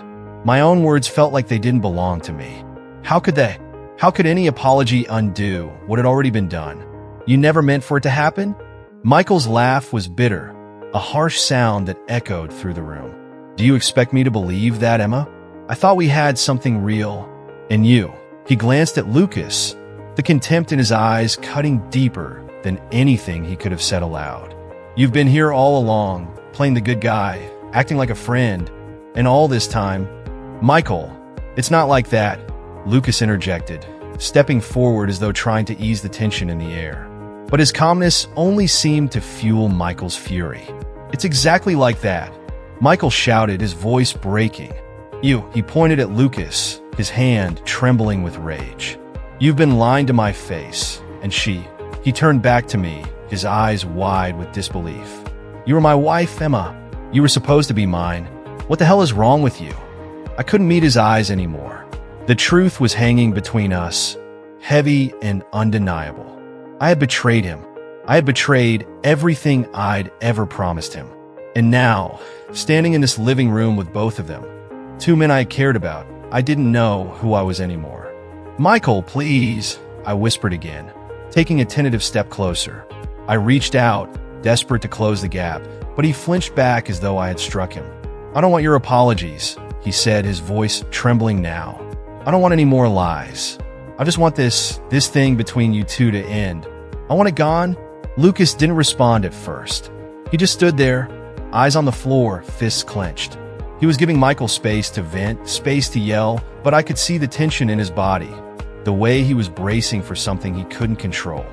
My own words felt like they didn't belong to me. How could they? How could any apology undo what had already been done? "You never meant for it to happen?" Michael's laugh was bitter, a harsh sound that echoed through the room. "Do you expect me to believe that, Emma? I thought we had something real. And you." He glanced at Lucas, the contempt in his eyes cutting deeper than anything he could have said aloud. "You've been here all along, playing the good guy, acting like a friend, and all this time—" "Michael, it's not like that," Lucas interjected, stepping forward as though trying to ease the tension in the air. But his calmness only seemed to fuel Michael's fury. "It's exactly like that," Michael shouted, his voice breaking. "You," he pointed at Lucas, his hand trembling with rage. "You've been lying to my face, and she—" He turned back to me, his eyes wide with disbelief. "You were my wife, Emma. You were supposed to be mine. What the hell is wrong with you?" I couldn't meet his eyes anymore. The truth was hanging between us, heavy and undeniable. I had betrayed him. I had betrayed everything I'd ever promised him. And now, standing in this living room with both of them, two men I cared about, I didn't know who I was anymore. "Michael, please," I whispered again, taking a tentative step closer. I reached out, desperate to close the gap, but he flinched back as though I had struck him. "I don't want your apologies," he said, his voice trembling now. "I don't want any more lies. I just want this thing between you two to end. I want it gone." Lucas didn't respond at first. He just stood there, eyes on the floor, fists clenched. He was giving Michael space to vent, space to yell, but I could see the tension in his body. the way he was bracing for something he couldn't control.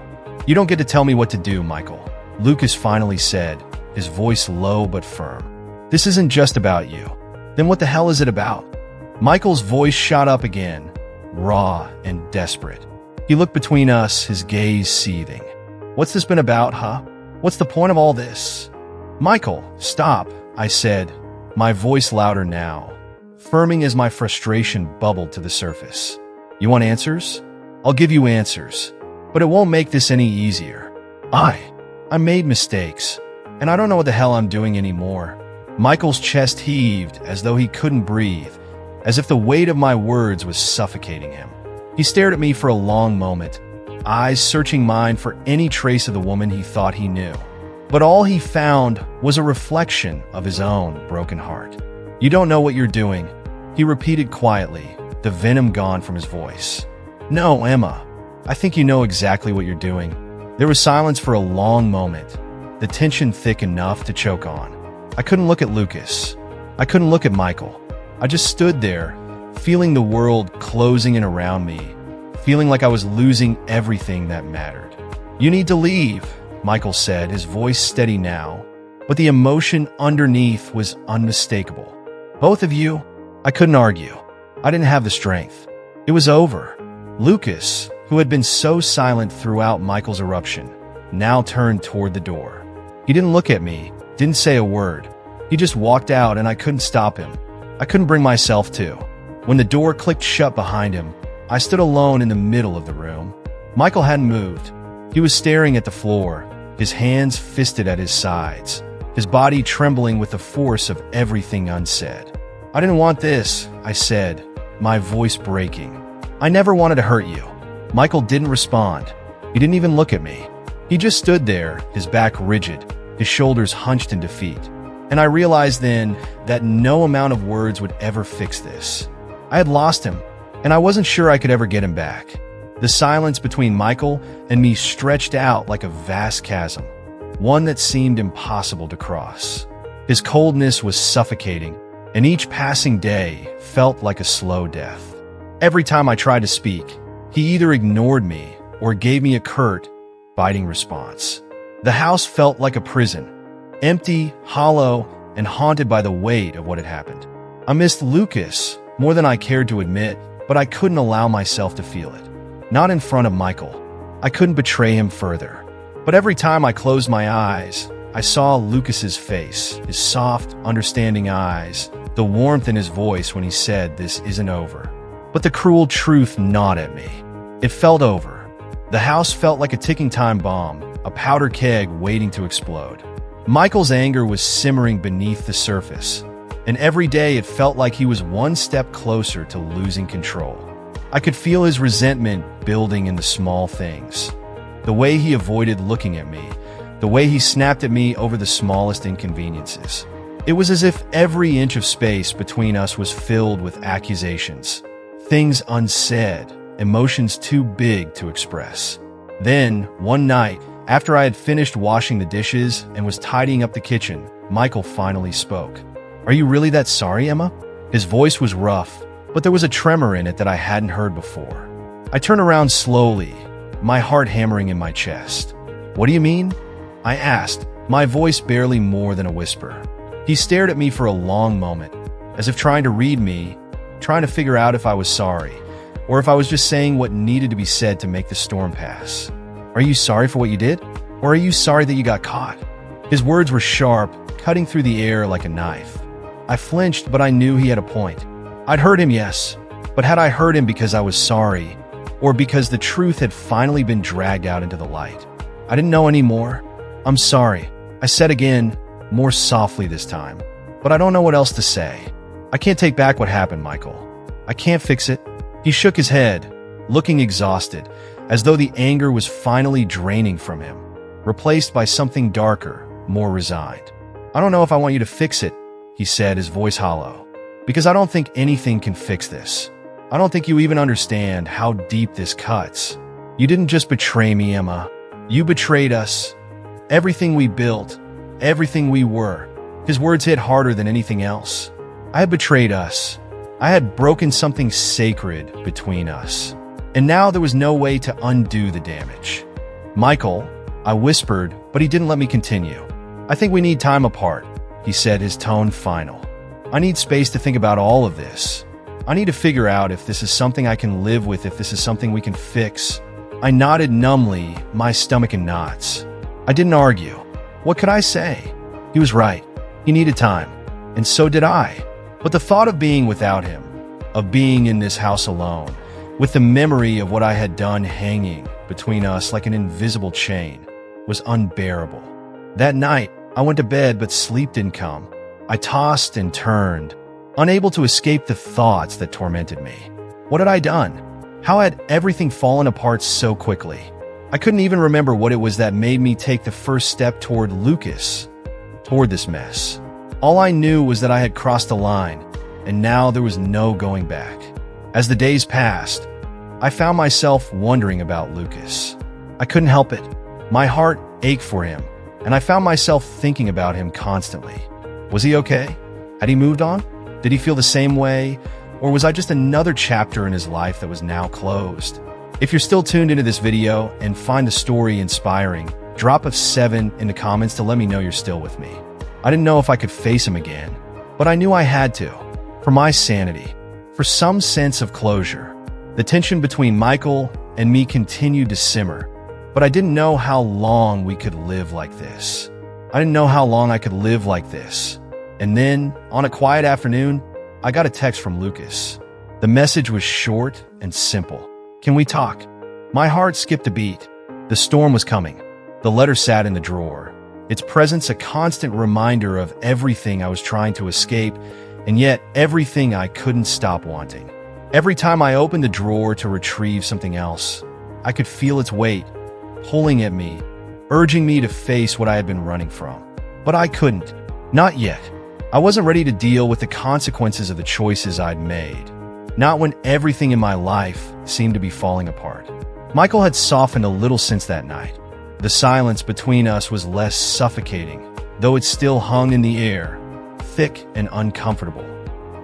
"You don't get to tell me what to do, Michael," Lucas finally said, his voice low but firm. "This isn't just about you. Then what the hell is it about?" Michael's voice shot up again, raw and desperate. He looked between us, his gaze seething. "What's this been about, huh? What's the point of all this?" "Michael, stop," I said, my voice louder now, firming as my frustration bubbled to the surface. "You want answers? I'll give you answers, but it won't make this any easier. I made mistakes, and I don't know what the hell I'm doing anymore." Michael's chest heaved as though he couldn't breathe, as if the weight of my words was suffocating him. He stared at me for a long moment, eyes searching mine for any trace of the woman he thought he knew. But all he found was a reflection of his own broken heart. "You don't know what you're doing," he repeated quietly, the venom gone from his voice. "No, Emma, I think you know exactly what you're doing." There was silence for a long moment, the tension thick enough to choke on. I couldn't look at Lucas. I couldn't look at Michael. I just stood there, feeling the world closing in around me, feeling like I was losing everything that mattered. "You need to leave," Michael said, his voice steady now, but the emotion underneath was unmistakable. "Both of you?" I couldn't argue. I didn't have the strength. It was over. Lucas, who had been so silent throughout Michael's eruption, now turned toward the door. He didn't look at me, didn't say a word. He just walked out, and I couldn't stop him. I couldn't bring myself to. When the door clicked shut behind him, I stood alone in the middle of the room. Michael hadn't moved. He was staring at the floor, his hands fisted at his sides, his body trembling with the force of everything unsaid. "I didn't want this," I said, my voice breaking. "I never wanted to hurt you." Michael didn't respond. He didn't even look at me. He just stood there, his back rigid, his shoulders hunched in defeat. And I realized then that no amount of words would ever fix this. I had lost him, and I wasn't sure I could ever get him back. The silence between Michael and me stretched out like a vast chasm, one that seemed impossible to cross. His coldness was suffocating, and each passing day felt like a slow death. Every time I tried to speak, he either ignored me or gave me a curt, biting response. The house felt like a prison, empty, hollow, and haunted by the weight of what had happened. I missed Lucas more than I cared to admit, but I couldn't allow myself to feel it. Not in front of Michael. I couldn't betray him further. But every time I closed my eyes, I saw Lucas's face, his soft, understanding eyes, the warmth in his voice when he said, "This isn't over." But the cruel truth gnawed at me. It felt over. The house felt like a ticking time bomb, a powder keg waiting to explode. Michael's anger was simmering beneath the surface, and every day it felt like he was one step closer to losing control. I could feel his resentment building in the small things. The way he avoided looking at me, the way he snapped at me over the smallest inconveniences. It was as if every inch of space between us was filled with accusations, things unsaid, emotions too big to express. Then, one night, after I had finished washing the dishes and was tidying up the kitchen, Michael finally spoke. "Are you really that sorry, Emma?" His voice was rough, but there was a tremor in it that I hadn't heard before. I turned around slowly, my heart hammering in my chest. "What do you mean?" I asked, my voice barely more than a whisper. He stared at me for a long moment, as if trying to read me, trying to figure out if I was sorry, or if I was just saying what needed to be said to make the storm pass. "Are you sorry for what you did? Or are you sorry that you got caught?" His words were sharp, cutting through the air like a knife. I flinched, but I knew he had a point. I'd hurt him, yes, but had I hurt him because I was sorry, or because the truth had finally been dragged out into the light? I didn't know anymore. "I'm sorry," I said again, more softly this time, "but I don't know what else to say. I can't take back what happened, Michael. I can't fix it." He shook his head, looking exhausted, as though the anger was finally draining from him, replaced by something darker, more resigned. "I don't know if I want you to fix it," he said, his voice hollow, "because I don't think anything can fix this. I don't think you even understand how deep this cuts. You didn't just betray me, Emma. You betrayed us. Everything we built, everything we were." His words hit harder than anything else. I had betrayed us. I had broken something sacred between us. and now there was no way to undo the damage. "Michael," I whispered, but he didn't let me continue. "I think we need time apart," he said, his tone final. "I need space to think about all of this. I need to figure out if this is something I can live with, if this is something we can fix." I nodded numbly, my stomach in knots. I didn't argue. What could I say? He was right. He needed time, and so did I. But the thought of being without him, of being in this house alone, with the memory of what I had done hanging between us like an invisible chain, was unbearable. That night, I went to bed, but sleep didn't come. I tossed and turned, unable to escape the thoughts that tormented me. What had I done? How had everything fallen apart so quickly? I couldn't even remember what it was that made me take the first step toward Lucas, toward this mess. All I knew was that I had crossed a line, and now there was no going back. As the days passed, I found myself wondering about Lucas. I couldn't help it. My heart ached for him, and I found myself thinking about him constantly. Was he okay? Had he moved on? Did he feel the same way? Or was I just another chapter in his life that was now closed? If you're still tuned into this video and find the story inspiring, drop a 7 in the comments to let me know you're still with me. I didn't know if I could face him again, but I knew I had to. For my sanity, for some sense of closure. The tension between Michael and me continued to simmer, but I didn't know how long we could live like this. I didn't know how long I could live like this. And then, on a quiet afternoon, I got a text from Lucas. The message was short and simple. "Can we talk?" My heart skipped a beat. The storm was coming. The letter sat in the drawer, its presence a constant reminder of everything I was trying to escape, and yet everything I couldn't stop wanting. Every time I opened the drawer to retrieve something else, I could feel its weight, pulling at me, urging me to face what I had been running from. But I couldn't. Not yet. I wasn't ready to deal with the consequences of the choices I'd made. Not when everything in my life seemed to be falling apart. Michael had softened a little since that night. The silence between us was less suffocating, though it still hung in the air, thick and uncomfortable.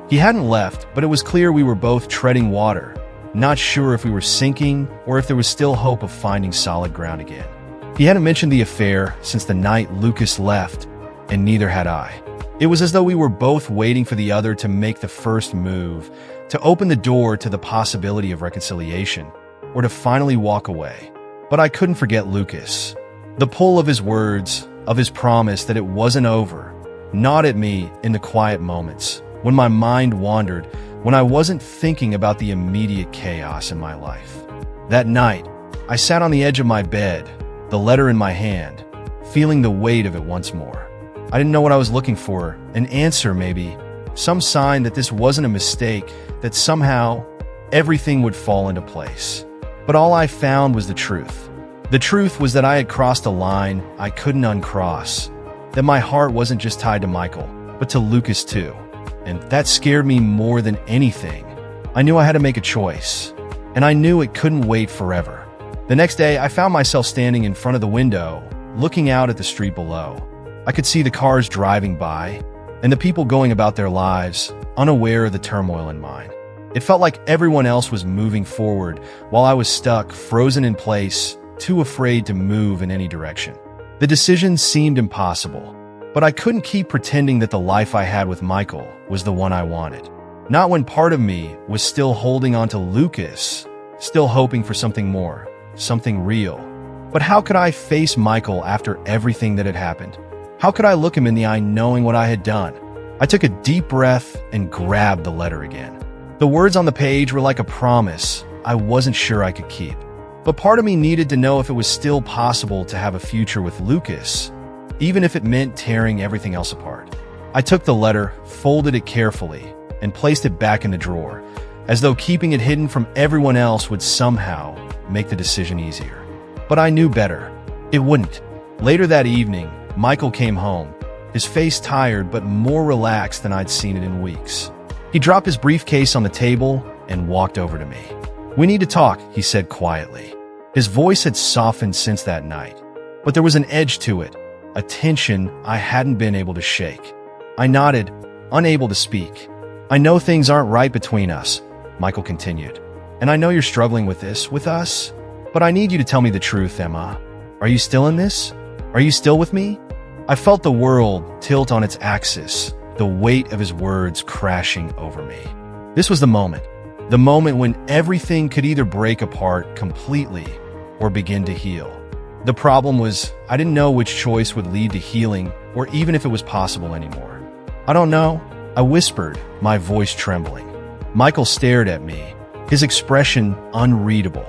He hadn't left, but it was clear we were both treading water, not sure if we were sinking or if there was still hope of finding solid ground again. He hadn't mentioned the affair since the night Lucas left, and neither had I. It was as though we were both waiting for the other to make the first move, to open the door to the possibility of reconciliation, or to finally walk away. But I couldn't forget Lucas. The pull of his words, of his promise that it wasn't over, gnawed at me in the quiet moments, when my mind wandered, when I wasn't thinking about the immediate chaos in my life. That night, I sat on the edge of my bed, the letter in my hand, feeling the weight of it once more. I didn't know what I was looking for, an answer maybe, some sign that this wasn't a mistake, that somehow everything would fall into place. But all I found was the truth. The truth was that I had crossed a line I couldn't uncross, that my heart wasn't just tied to Michael, but to Lucas too. And that scared me more than anything. I knew I had to make a choice, and I knew it couldn't wait forever. The next day, I found myself standing in front of the window, looking out at the street below. I could see the cars driving by, and the people going about their lives, unaware of the turmoil in mine. It felt like everyone else was moving forward, while I was stuck, frozen in place, too afraid to move in any direction. The decision seemed impossible, but I couldn't keep pretending that the life I had with Michael was the one I wanted. Not when part of me was still holding on to Lucas, still hoping for something more, something real. But how could I face Michael after everything that had happened? How could I look him in the eye knowing what I had done? I took a deep breath and grabbed the letter again. The words on the page were like a promise I wasn't sure I could keep. But part of me needed to know if it was still possible to have a future with Lucas, even if it meant tearing everything else apart. I took the letter, folded it carefully, and placed it back in the drawer, as though keeping it hidden from everyone else would somehow make the decision easier. But I knew better. It wouldn't. Later that evening, Michael came home, his face tired but more relaxed than I'd seen it in weeks. He dropped his briefcase on the table and walked over to me. "We need to talk," he said quietly. His voice had softened since that night, but there was an edge to it, a tension I hadn't been able to shake. I nodded, unable to speak. "I know things aren't right between us," Michael continued. And I know you're struggling with this, with us, but I need you to tell me the truth, Emma. Are you still in this? Are you still with me? I felt the world tilt on its axis, the weight of his words crashing over me. This was the moment when everything could either break apart completely or begin to heal. The problem was, I didn't know which choice would lead to healing or even if it was possible anymore. I don't know, I whispered, my voice trembling. Michael stared at me, his expression unreadable.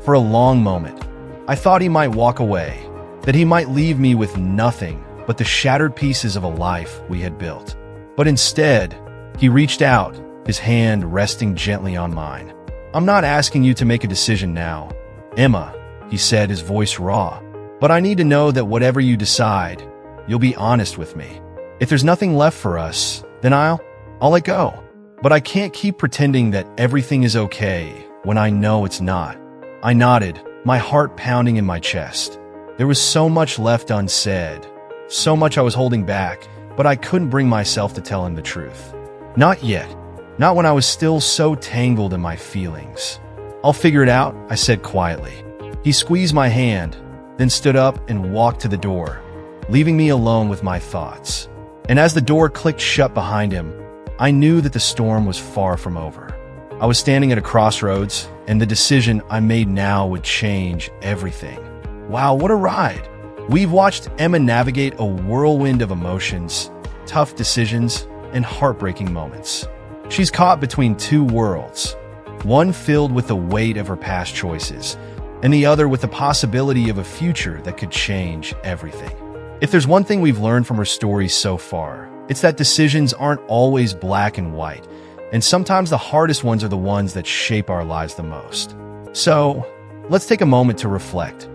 For a long moment, I thought he might walk away, that he might leave me with nothing but the shattered pieces of a life we had built. But instead, he reached out, his hand resting gently on mine. I'm not asking you to make a decision now, Emma, he said, his voice raw. But I need to know that whatever you decide, you'll be honest with me. If there's nothing left for us, then I'll let go. But I can't keep pretending that everything is okay when I know it's not. I nodded, my heart pounding in my chest. There was so much left unsaid, so much I was holding back, but I couldn't bring myself to tell him the truth. Not yet. Not when I was still so tangled in my feelings. I'll figure it out, I said quietly. He squeezed my hand, then stood up and walked to the door, leaving me alone with my thoughts. And as the door clicked shut behind him, I knew that the storm was far from over. I was standing at a crossroads, and the decision I made now would change everything. Wow, what a ride! We've watched Emma navigate a whirlwind of emotions, tough decisions, and heartbreaking moments. She's caught between two worlds, one filled with the weight of her past choices, and the other with the possibility of a future that could change everything. If there's one thing we've learned from her story so far, it's that decisions aren't always black and white, and sometimes the hardest ones are the ones that shape our lives the most. So, let's take a moment to reflect.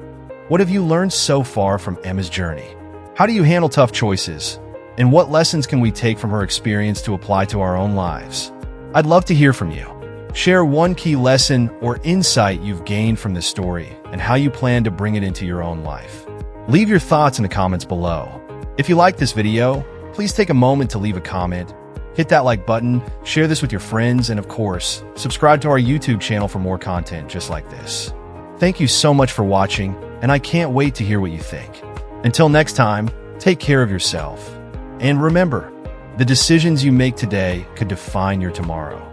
What have you learned so far from Emma's journey? How do you handle tough choices? And what lessons can we take from her experience to apply to our own lives? I'd love to hear from you. Share one key lesson or insight you've gained from this story and how you plan to bring it into your own life. Leave your thoughts in the comments below. If you like this video, please take a moment to leave a comment, hit that like button, share this with your friends, and of course, subscribe to our YouTube channel for more content just like this. Thank you so much for watching, and I can't wait to hear what you think. Until next time, take care of yourself. And remember, the decisions you make today could define your tomorrow.